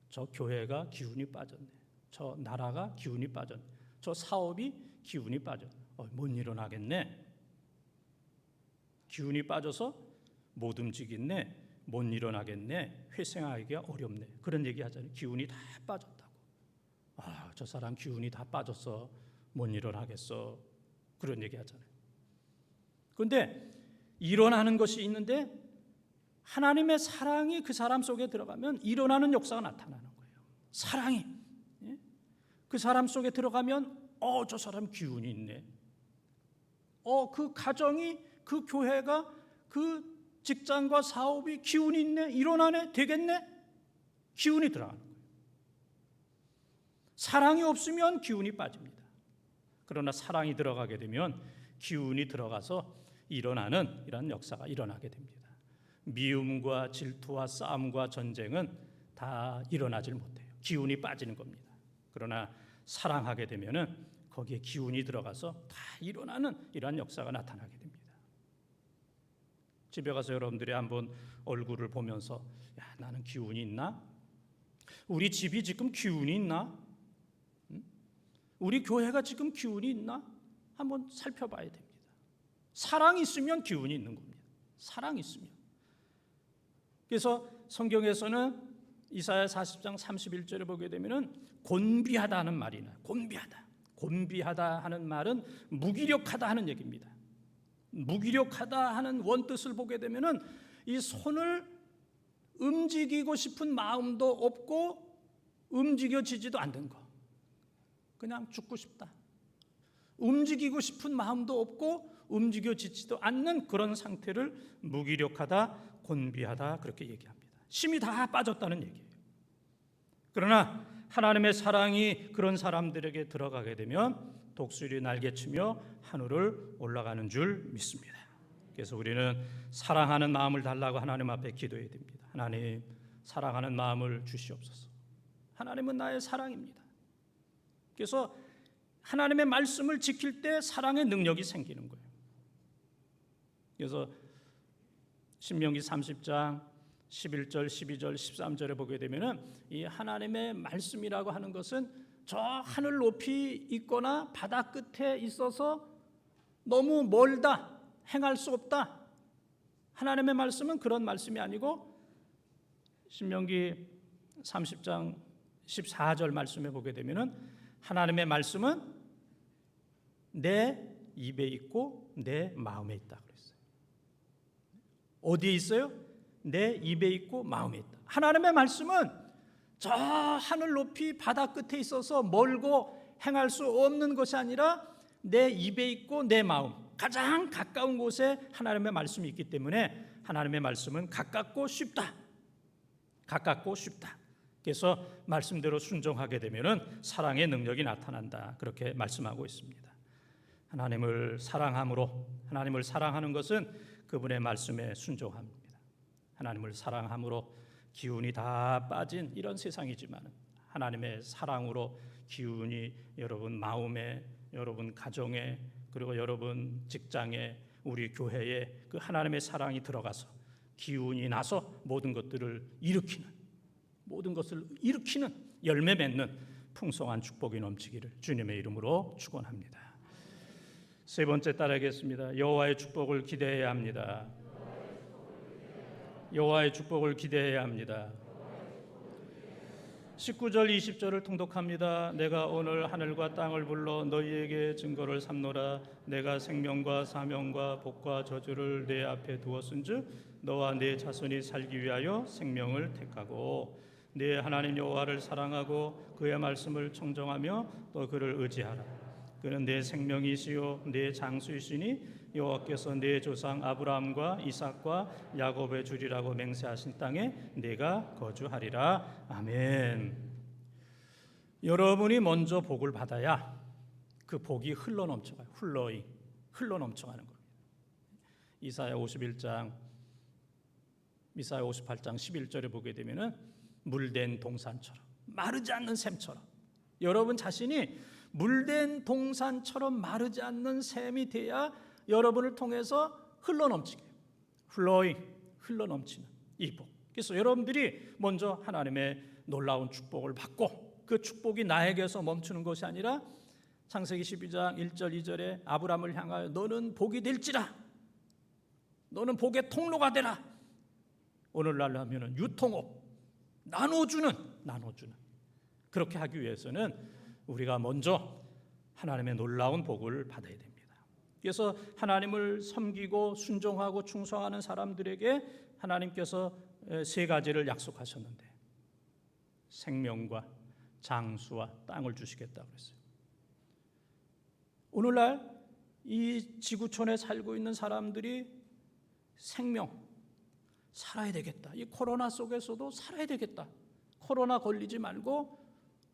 저 교회가 기운이 빠졌네. 저 나라가 기운이 빠졌네. 저 사업이 기운이 빠졌네. 못 일어나겠네. 기운이 빠져서 못 움직이겠네. 못 일어나겠네. 회생하기가 어렵네. 그런 얘기 하잖아요. 기운이 다 빠졌다고. 저 사람 기운이 다 빠졌어. 못 일어나겠어. 그런 얘기 하잖아요. 그런데 일어나는 것이 있는데 하나님의 사랑이 그 사람 속에 들어가면 일어나는 역사가 나타나는 거예요. 사랑이 그 사람 속에 들어가면 저 사람 기운이 있네. 그 가정이 그 교회가 그 직장과 사업이 기운이 있네. 일어나네. 되겠네. 기운이 들어가는 거예요. 사랑이 없으면 기운이 빠집니다. 그러나 사랑이 들어가게 되면 기운이 들어가서 일어나는 이런 역사가 일어나게 됩니다. 미움과 질투와 싸움과 전쟁은 다 일어나질 못해요. 기운이 빠지는 겁니다. 그러나 사랑하게 되면은 거기에 기운이 들어가서 다 일어나는 이러한 역사가 나타나게 됩니다. 집에 가서 여러분들이 한번 얼굴을 보면서 야, 나는 기운이 있나? 우리 집이 지금 기운이 있나? 우리 교회가 지금 기운이 있나? 한번 살펴봐야 됩니다. 사랑이 있으면 기운이 있는 겁니다. 사랑이 있으면. 그래서 성경에서는 이사야 40장 31절에 보게 되면은 곤비하다는 말이 나요. 곤비하다. 곤비하다 하는 말은 무기력하다 하는 얘기입니다. 무기력하다 하는 원뜻을 보게 되면은 이 손을 움직이고 싶은 마음도 없고 움직여지지도 않는 거. 그냥 죽고 싶다. 움직이고 싶은 마음도 없고 움직여지지도 않는 그런 상태를 무기력하다, 곤비하다 그렇게 얘기합니다. 힘이 다 빠졌다는 얘기예요. 그러나 하나님의 사랑이 그런 사람들에게 들어가게 되면 독수리 날개치며 하늘을 올라가는 줄 믿습니다. 그래서 우리는 사랑하는 마음을 달라고 하나님 앞에 기도해야 됩니다. 하나님, 사랑하는 마음을 주시옵소서. 하나님은 나의 사랑입니다. 그래서 하나님의 말씀을 지킬 때 사랑의 능력이 생기는 거예요. 그래서 신명기 30장 11절, 12절, 13절에 보게 되면은 이 하나님의 말씀이라고 하는 것은 저 하늘 높이 있거나 바다 끝에 있어서 너무 멀다, 행할 수 없다. 하나님의 말씀은 그런 말씀이 아니고 신명기 30장 14절 말씀에 보게 되면은 하나님의 말씀은 내 입에 있고 내 마음에 있다 그랬어요. 어디에 있어요? 내 입에 있고 마음에 있다. 하나님의 말씀은 저 하늘 높이 바다 끝에 있어서 멀고 행할 수 없는 것이 아니라 내 입에 있고 내 마음, 가장 가까운 곳에 하나님의 말씀이 있기 때문에 하나님의 말씀은 가깝고 쉽다. 가깝고 쉽다. 그래서 말씀대로 순종하게 되면은 사랑의 능력이 나타난다. 그렇게 말씀하고 있습니다. 하나님을 사랑함으로, 하나님을 사랑하는 것은 그분의 말씀에 순종합니다. 하나님을 사랑함으로 기운이 다 빠진 이런 세상이지만 하나님의 사랑으로 기운이 여러분 마음에, 여러분 가정에, 그리고 여러분 직장에, 우리 교회에 그 하나님의 사랑이 들어가서 기운이 나서 모든 것들을 열매 맺는 풍성한 축복이 넘치기를 주님의 이름으로 축원합니다. 세 번째 따르겠습니다. 여호와의 축복을 기대해야 합니다. 여호와의 축복을 기대해야 합니다. 19절 20절을 통독합니다. 내가 오늘 하늘과 땅을 불러 너희에게 증거를 삼노라. 내가 생명과 사명과 복과 저주를 내 앞에 두었은즉 너와 네 자손이 살기 위하여 생명을 택하고 네 하나님 여호와를 사랑하고 그의 말씀을 청정하며 또 그를 의지하라. 그는 내 생명이시요 내 장수이시니 여호와께서 내 조상 아브라함과 이삭과 야곱의 주리라고 맹세하신 땅에 내가 거주하리라. 아멘. 여러분이 먼저 복을 받아야 그 복이 흘러넘쳐가요. 흘러넘쳐가는 겁니다. 이사야 58장 11절에 보게 되면은 물된 동산처럼 마르지 않는 샘처럼 여러분 자신이 물된 동산처럼 마르지 않는 샘이 돼야 여러분을 통해서 흘러넘치게 흘러넘치는 이 복. 그래서 여러분들이 먼저 하나님의 놀라운 축복을 받고 그 축복이 나에게서 멈추는 것이 아니라 창세기 12장 1절 2절에 아브라함을 향하여 너는 복이 될지라, 너는 복의 통로가 되라. 오늘날로 하면은 유통업, 나눠주는 그렇게 하기 위해서는 우리가 먼저 하나님의 놀라운 복을 받아야 됩니다. 그래서 하나님을 섬기고 순종하고 충성하는 사람들에게 하나님께서 세 가지를 약속하셨는데 생명과 장수와 땅을 주시겠다고 그랬어요. 오늘날 이 지구촌에 살고 있는 사람들이 생명 살아야 되겠다. 이 코로나 속에서도 살아야 되겠다. 코로나 걸리지 말고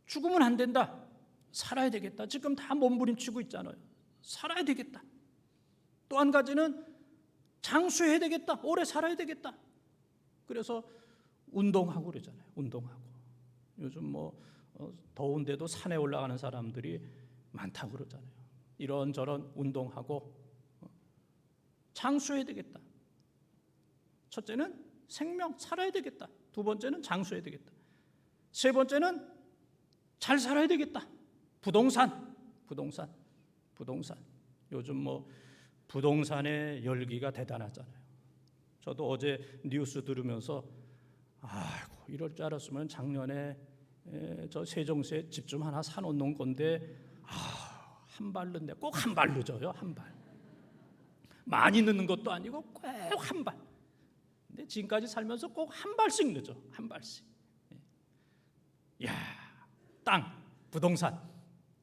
죽으면 안 된다. 살아야 되겠다. 지금 다 몸부림치고 있잖아요. 살아야 되겠다. 또 한 가지는 장수해야 되겠다. 오래 살아야 되겠다. 그래서 운동하고 그러잖아요. 운동하고. 요즘 더운데도 산에 올라가는 사람들이 많다고 그러잖아요. 이런저런 운동하고 장수해야 되겠다. 첫째는 생명 살아야 되겠다. 두 번째는 장수해야 되겠다. 세 번째는 잘 살아야 되겠다. 부동산. 요즘 부동산의 열기가 대단하잖아요. 저도 어제 뉴스 들으면서 아이고 이럴 줄 알았으면 작년에 저 세종시에 집 좀 하나 사놓는 건데 한 발 넣네. 꼭 한 발 늦어요. 한 발. 많이 늦는 것도 아니고 꼭 한 발. 근데 지금까지 살면서 꼭 한 발씩 늦어. 한 발씩. 야, 땅, 부동산.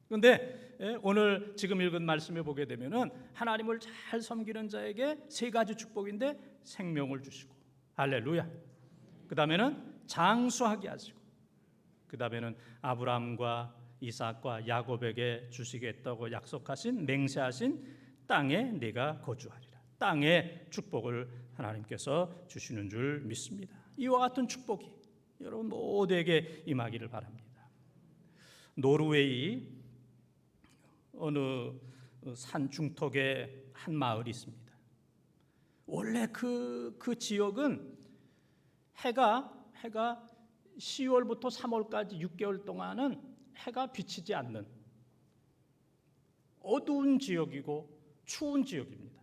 그런데 오늘 지금 읽은 말씀에 보게 되면은 하나님을 잘 섬기는 자에게 세 가지 축복인데 생명을 주시고, 할렐루야. 그 다음에는 장수하게 하시고, 그 다음에는 아브라함과 이삭과 야곱에게 주시겠다고 약속하신 맹세하신 땅에 내가 거주하리라. 땅의 축복을 하나님께서 주시는 줄 믿습니다. 이와 같은 축복이 여러분 모두에게 임하기를 바랍니다. 노르웨이 어느 산 중턱에 한 마을이 있습니다. 원래 그 지역은 해가 10월부터 3월까지 6개월 동안은 해가 비치지 않는 어두운 지역이고 추운 지역입니다.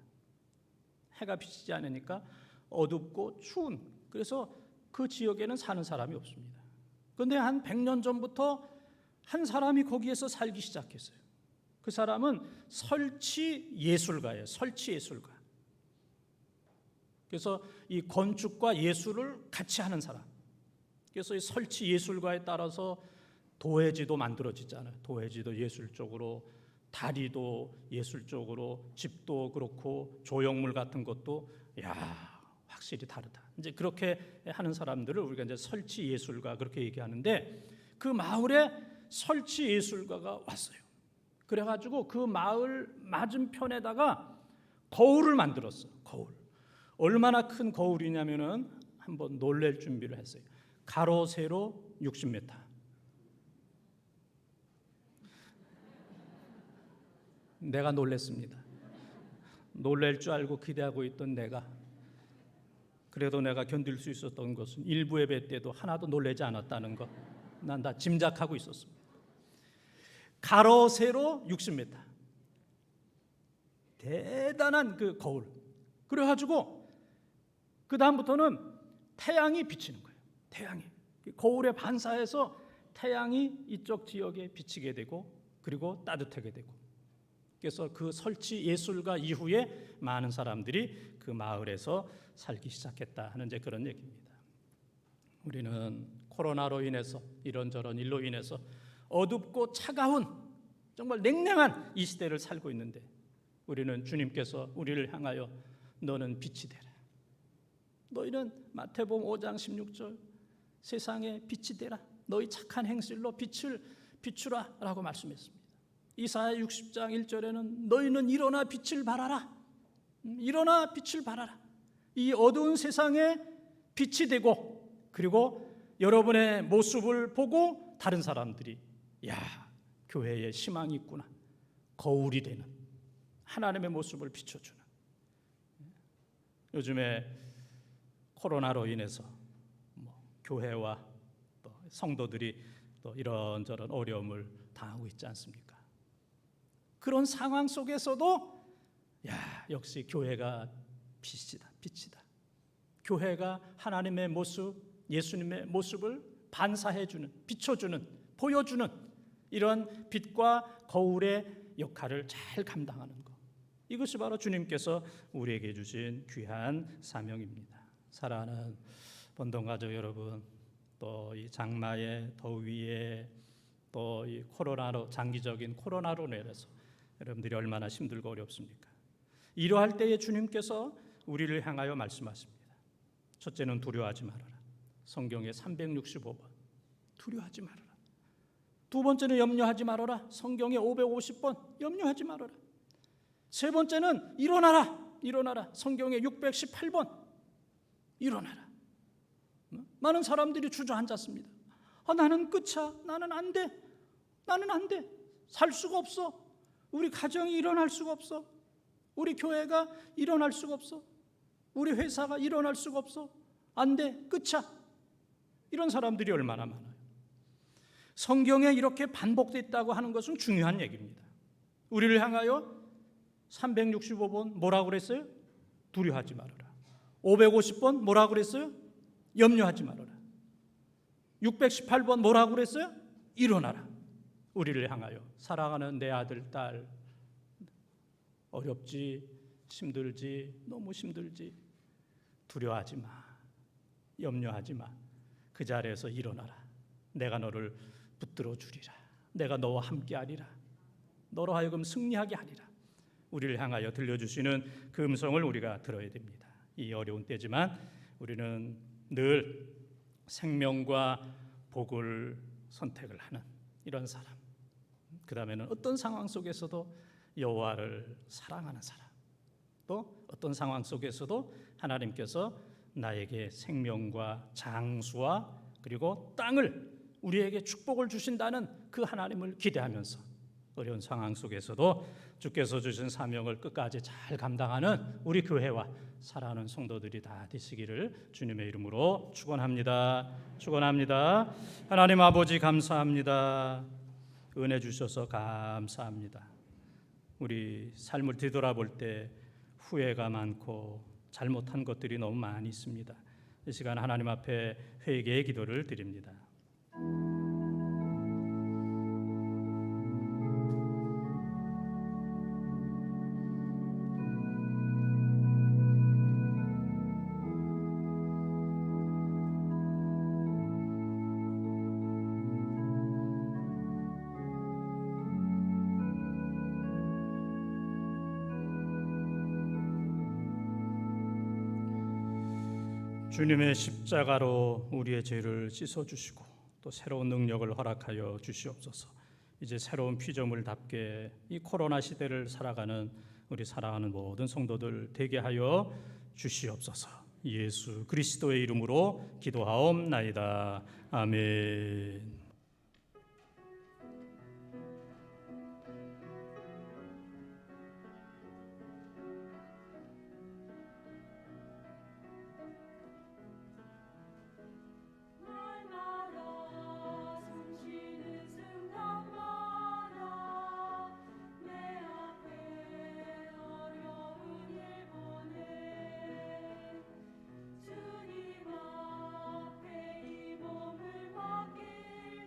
해가 비치지 않으니까 어둡고 추운, 그래서 그 지역에는 사는 사람이 없습니다. 그런데 한 100년 전부터 한 사람이 거기에서 살기 시작했어요. 그 사람은 설치 예술가예요. 설치 예술가. 그래서 이 건축과 예술을 같이 하는 사람. 그래서 이 설치 예술가에 따라서 도회지도 만들어지잖아요. 도회지도 예술적으로, 다리도 예술적으로, 집도 그렇고 조형물 같은 것도 확실히 다르다. 이제 그렇게 하는 사람들을 우리가 이제 설치 예술가 그렇게 얘기하는데, 그 마을에 설치 예술가가 왔어요. 그래가지고 그 마을 맞은편에다가 거울을 만들었어요. 거울. 얼마나 큰 거울이냐면은 한번 놀랄 준비를 했어요. 가로 세로 60m. 내가 놀랬습니다. 놀랄 줄 알고 기대하고 있던 내가, 그래도 내가 견딜 수 있었던 것은 일부 예배 때도 하나도 놀라지 않았다는 것, 난 다 짐작하고 있었습니다. 가로 세로 60m. 대단한 그 거울. 그래가지고 그 다음부터는 태양이 비치는 거예요. 태양이 거울에 반사해서 태양이 이쪽 지역에 비치게 되고, 그리고 따뜻하게 되고, 그래서 그 설치 예술가 이후에 많은 사람들이 그 마을에서 살기 시작했다 하는 이제 그런 얘기입니다. 우리는 코로나로 인해서, 이런저런 일로 인해서 어둡고 차가운 정말 냉랭한 이 시대를 살고 있는데, 우리는 주님께서 우리를 향하여 너는 빛이 되라. 너희는 마태복음 5장 16절 세상에 빛이 되라. 너희 착한 행실로 빛을 비추라 라고 말씀했습니다. 이사야 60장 1절에는 너희는 일어나 빛을 발하라. 일어나 빛을 발하라. 이 어두운 세상에 빛이 되고, 그리고 여러분의 모습을 보고 다른 사람들이 교회에 희망이 있구나, 거울이 되는 하나님의 모습을 비춰주는. 요즘에 코로나로 인해서 교회와 또 성도들이 또 이런저런 어려움을 당하고 있지 않습니까? 그런 상황 속에서도 역시 교회가 빛이다. 교회가 하나님의 모습, 예수님의 모습을 반사해주는, 비춰주는, 보여주는 이런 빛과 거울의 역할을 잘 감당하는 것. 이것이 바로 주님께서 우리에게 주신 귀한 사명입니다. 사랑하는 본동가족 여러분, 또 이 장마에, 더위에, 또 이 코로나로, 장기적인 코로나로 인해서 여러분들이 얼마나 힘들고 어렵습니까? 이러할 때에 주님께서 우리를 향하여 말씀하십니다. 첫째는 두려워하지 말아라. 성경에 365번 두려워하지 말아라. 두 번째는 염려하지 말아라. 성경에 550번 염려하지 말아라. 세 번째는 일어나라. 성경에 618번 일어나라. 많은 사람들이 주저앉았습니다. 나는 끝이야. 나는 안 돼. 나는 안 돼. 살 수가 없어. 우리 가정이 일어날 수가 없어. 우리 교회가 일어날 수가 없어. 우리 회사가 일어날 수가 없어. 안 돼. 끝이야. 이런 사람들이 얼마나 많아요. 성경에 이렇게 반복됐다고 하는 것은 중요한 얘기입니다. 우리를 향하여 365번 뭐라고 그랬어요? 두려워하지 말아라. 550번 뭐라고 그랬어요? 염려하지 말아라. 618번 뭐라고 그랬어요? 일어나라. 우리를 향하여 사랑하는 내 아들, 딸, 어렵지, 힘들지, 너무 힘들지, 두려워하지 마, 염려하지 마. 그 자리에서 일어나라. 내가 너를 붙들어 주리라. 내가 너와 함께하리라. 너로 하여금 승리하게 하리라. 우리를 향하여 들려주시는 그 음성을 우리가 들어야 됩니다. 이 어려운 때지만 우리는 늘 생명과 복을 선택을 하는 이런 사람, 그 다음에는 어떤 상황 속에서도 여호와를 사랑하는 사람, 또 어떤 상황 속에서도 하나님께서 나에게 생명과 장수와 그리고 땅을 우리에게 축복을 주신다는 그 하나님을 기대하면서 어려운 상황 속에서도 주께서 주신 사명을 끝까지 잘 감당하는 우리 교회와 사랑하는 성도들이 다 되시기를 주님의 이름으로 축원합니다. 축원합니다. 하나님 아버지 감사합니다. 은혜 주셔서 감사합니다. 우리 삶을 뒤돌아볼 때 후회가 많고 잘못한 것들이 너무 많이 있습니다. 이 시간 하나님 앞에 회개의 기도를 드립니다. 주님의 십자가로 우리의 죄를 씻어주시고 또 새로운 능력을 허락하여 주시옵소서. 이제 새로운 피조물 답게 이 코로나 시대를 살아가는 우리 사랑하는 모든 성도들 되게 하여 주시옵소서. 예수 그리스도의 이름으로 기도하옵나이다. 아멘. 주님 앞에 이 몸을 맡길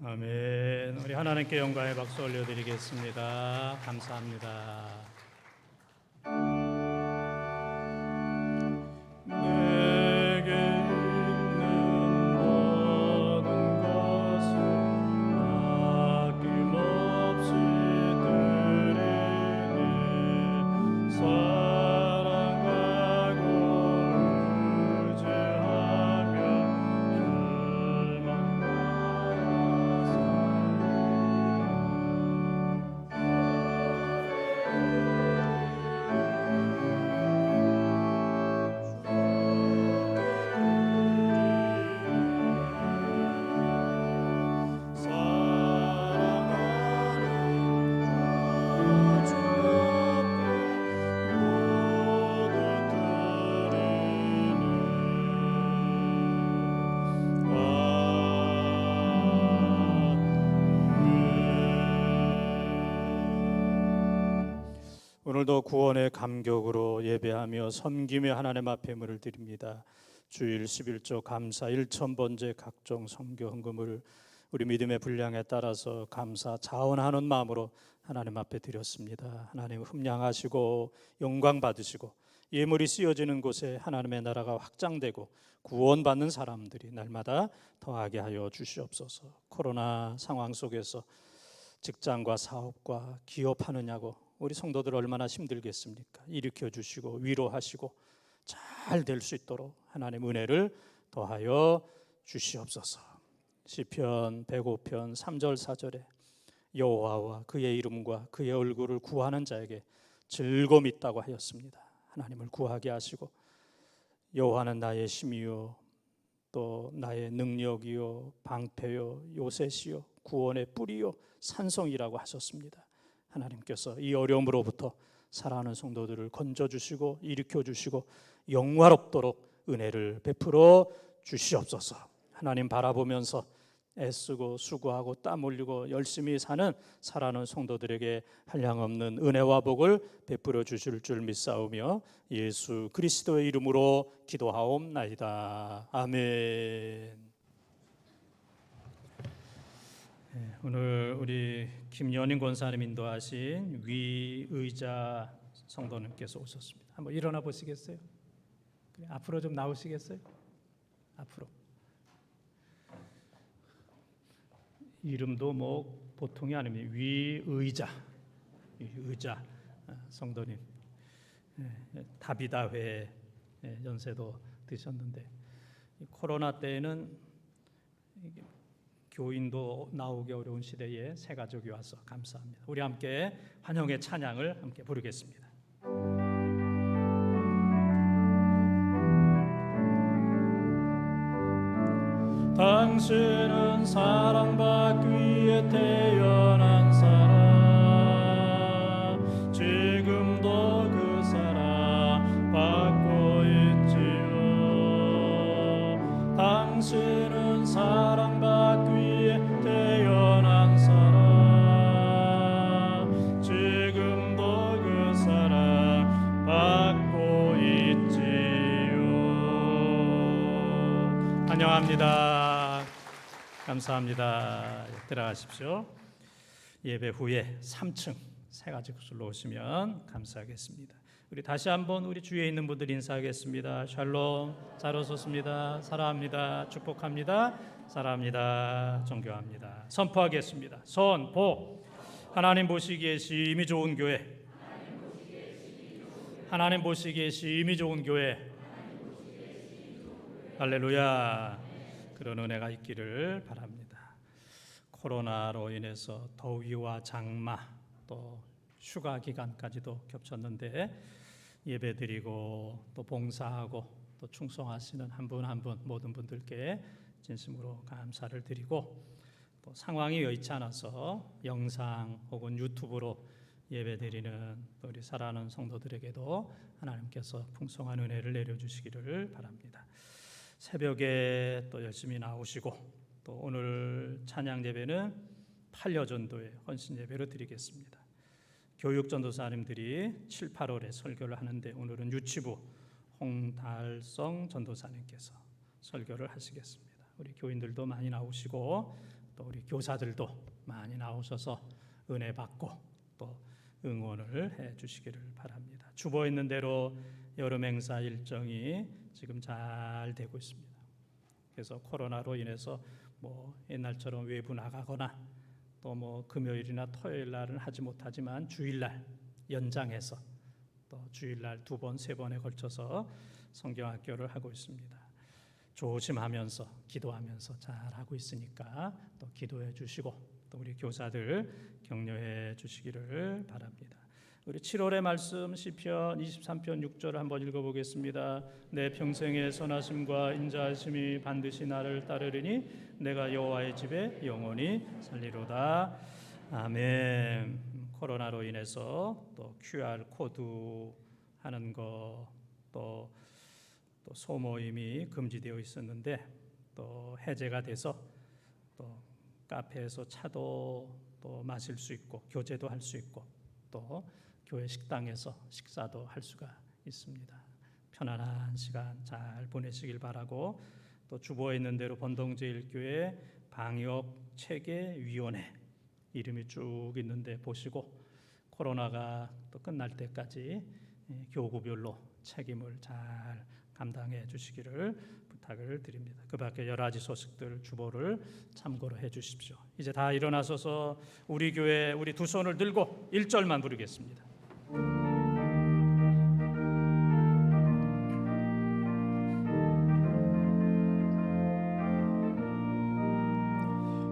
아멘. 우리 하나님께 영광의 박수 올려드리겠습니다. 감사합니다. 내게 있는 모든 것을 아낌없이 드리니 사랑하고 의지하며 오늘도 구원의 감격으로 예배하며 섬기며 하나님 앞에 예물을 드립니다. 주일 11조 감사 1,000번째 각종 선교 헌금을 우리 믿음의 분량에 따라서 감사 자원하는 마음으로 하나님 앞에 드렸습니다. 하나님 흠량하시고 영광 받으시고 예물이 쓰여지는 곳에 하나님의 나라가 확장되고 구원받는 사람들이 날마다 더하게 하여 주시옵소서. 코로나 상황 속에서 직장과 사업과 기업하느냐고 우리 성도들 얼마나 힘들겠습니까? 일으켜 주시고 위로하시고 잘 될 수 있도록 하나님 은혜를 더하여 주시옵소서. 시편 105편 3절 4절에 여호와와 그의 이름과 그의 얼굴을 구하는 자에게 즐거움이 있다고 하였습니다. 하나님을 구하게 하시고 여호와는 나의 힘이요 또 나의 능력이요 방패요 요새시요 구원의 뿌리요 산성이라고 하셨습니다. 하나님께서 이 어려움으로부터 살아가는 성도들을 건져주시고 일으켜주시고 영화롭도록 은혜를 베풀어 주시옵소서. 하나님 바라보면서 애쓰고 수고하고 땀 흘리고 열심히 사는 살아가는 성도들에게 한량없는 은혜와 복을 베풀어 주실 줄 믿사오며 예수 그리스도의 이름으로 기도하옵나이다. 아멘. 오늘 우리 김연인 권사님 인도하신 위의자 성도님께서 오셨습니다. 한번 일어나 보시겠어요? 그래, 앞으로 좀 나오시겠어요? 앞으로. 이름도 뭐 보통이 아닙니다. 위의자 성도님. 다비다회 연세도 드셨는데 코로나 때에는 교인도 나오기 어려운 시대에 새 가족이 와서 감사합니다. 우리 함께 환영의 찬양을 함께 부르겠습니다. 당신은 사랑받기 위해 태어난 사람 지금도 그 사랑 받고 있지요. 당신은 사랑받기 위해 태어난 사람 지금도 그 사랑 받고 있지요. 환영합니다. 감사합니다. 들어가십시오. 예배 후에 3층 새 가지구슬로 오시면 감사하겠습니다. 우리 다시 한번 우리 주위에 있는 분들 인사하겠습니다. 샬롬, 잘 오셨습니다. 사랑합니다. 축복합니다. 사랑합니다. 존경합니다. 선포하겠습니다. 선포. 하나님 보시기에 심히 좋은 교회. 하나님 보시기에 심히 좋은 교회. 할렐루야. 그런 은혜가 있기를 바랍니다. 코로나로 인해서 더위와 장마 또 휴가 기간까지도 겹쳤는데 예배드리고 또 봉사하고 또 충성하시는 한 분 한 분 모든 분들께 진심으로 감사를 드리고 또 상황이 여의치 않아서 영상 혹은 유튜브로 예배드리는 우리 사랑하는 성도들에게도 하나님께서 풍성한 은혜를 내려주시기를 바랍니다. 새벽에 또 열심히 나오시고 또 오늘 찬양 예배는 8여 전도의 헌신 예배로 드리겠습니다. 교육 전도사님들이 7, 8월에 설교를 하는데 오늘은 유치부 홍달성 전도사님께서 설교를 하시겠습니다. 우리 교인들도 많이 나오시고 또 우리 교사들도 많이 나오셔서 은혜 받고 또 응원을 해 주시기를 바랍니다. 주보 있는 대로 여름 행사 일정이 지금 잘 되고 있습니다. 그래서 코로나로 인해서 뭐 옛날처럼 외부 나가거나 또 뭐 금요일이나 토요일 날은 하지 못하지만 주일날 연장해서 또 주일날 2번, 3번에 걸쳐서 성경학교를 하고 있습니다. 조심하면서 기도하면서 잘 하고 있으니까 또 기도해 주시고 또 우리 교사들 격려해 주시기를 바랍니다. 우리 7월의 말씀 시편 23편 6절을 한번 읽어보겠습니다. 내 평생의 선하심과 인자하심이 반드시 나를 따르리니 내가 여호와의 집에 영원히 살리로다. 아멘. 코로나로 인해서 또 QR 코드 하는 거 또 소모임이 금지되어 있었는데 또 해제가 돼서 또 카페에서 차도 또 마실 수 있고 교제도 할 수 있고 또 교회 식당에서 식사도 할 수가 있습니다. 편안한 시간 잘 보내시길 바라고 또 주보에 있는 대로 번동제일교회 방역 체계위원회 이름이 쭉 있는데 보시고 코로나가 또 끝날 때까지 교구별로 책임을 잘 감당해 주시기를 부탁을 드립니다. 그 밖에 여러 가지 소식들 주보를 참고로 해 주십시오. 이제 다 일어나셔서 우리 교회 우리 두 손을 들고 1절만 부르겠습니다.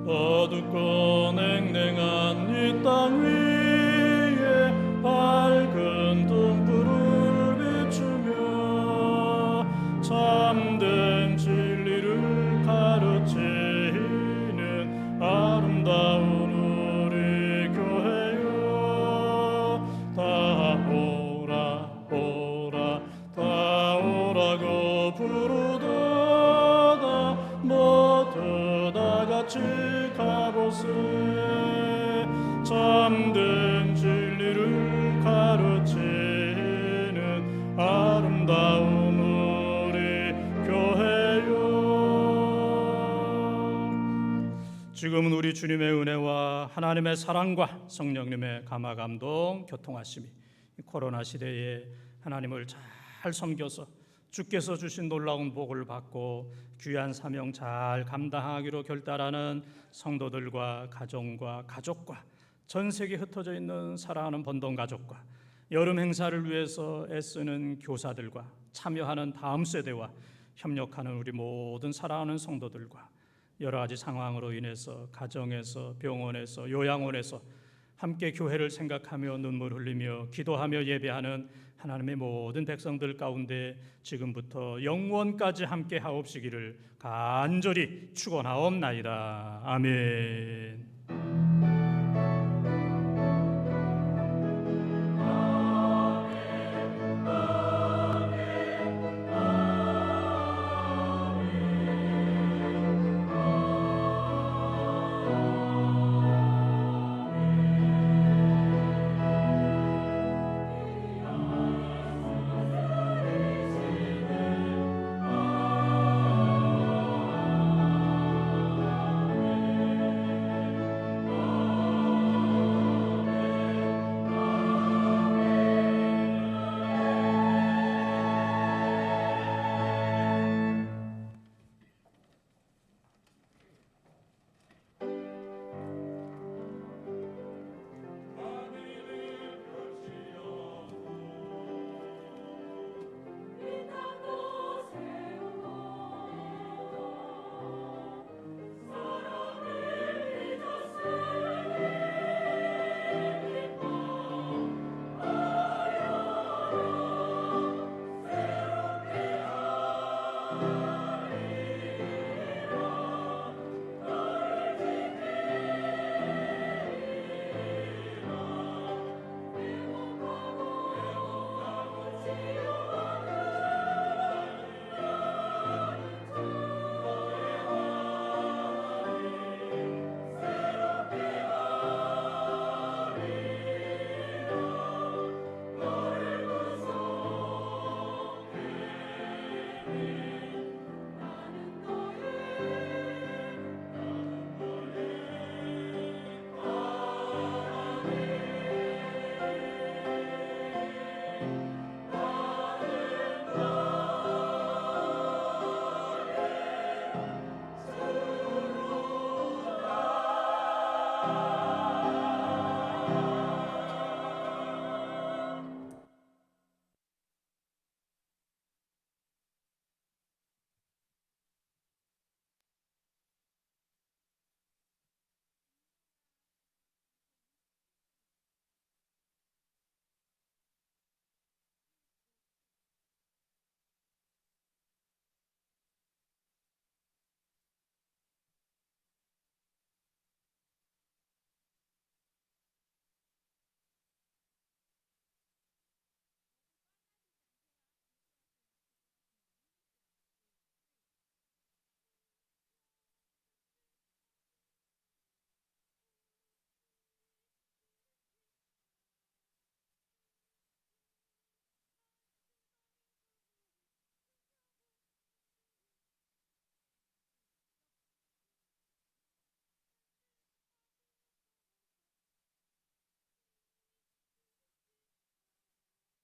어둡고 냉랭한 이 땅 위에 밝은 등불을 비추며 참된 진리를 가르치는 아름다운 우리 교회여 다 오라 오라 다 오라고 부르도다 모두 다 같이 가보세 참된 진리를 가르치는 아름다운 우리 교회요. 지금은 우리 주님의 은혜와 하나님의 사랑과 성령님의 감화감동 교통하심이 코로나 시대에 하나님을 잘 섬겨서 주께서 주신 놀라운 복을 받고 귀한 사명 잘 감당하기로 결단하는 성도들과 가정과 가족과 전 세계 흩어져 있는 사랑하는 번동 가족과 여름 행사를 위해서 애쓰는 교사들과 참여하는 다음 세대와 협력하는 우리 모든 사랑하는 성도들과 여러 가지 상황으로 인해서 가정에서 병원에서 요양원에서 함께 교회를 생각하며 눈물 흘리며 기도하며 예배하는 하나님의 모든 백성들 가운데 지금부터 영원까지 함께 하옵시기를 간절히 축원하옵나이다. 아멘.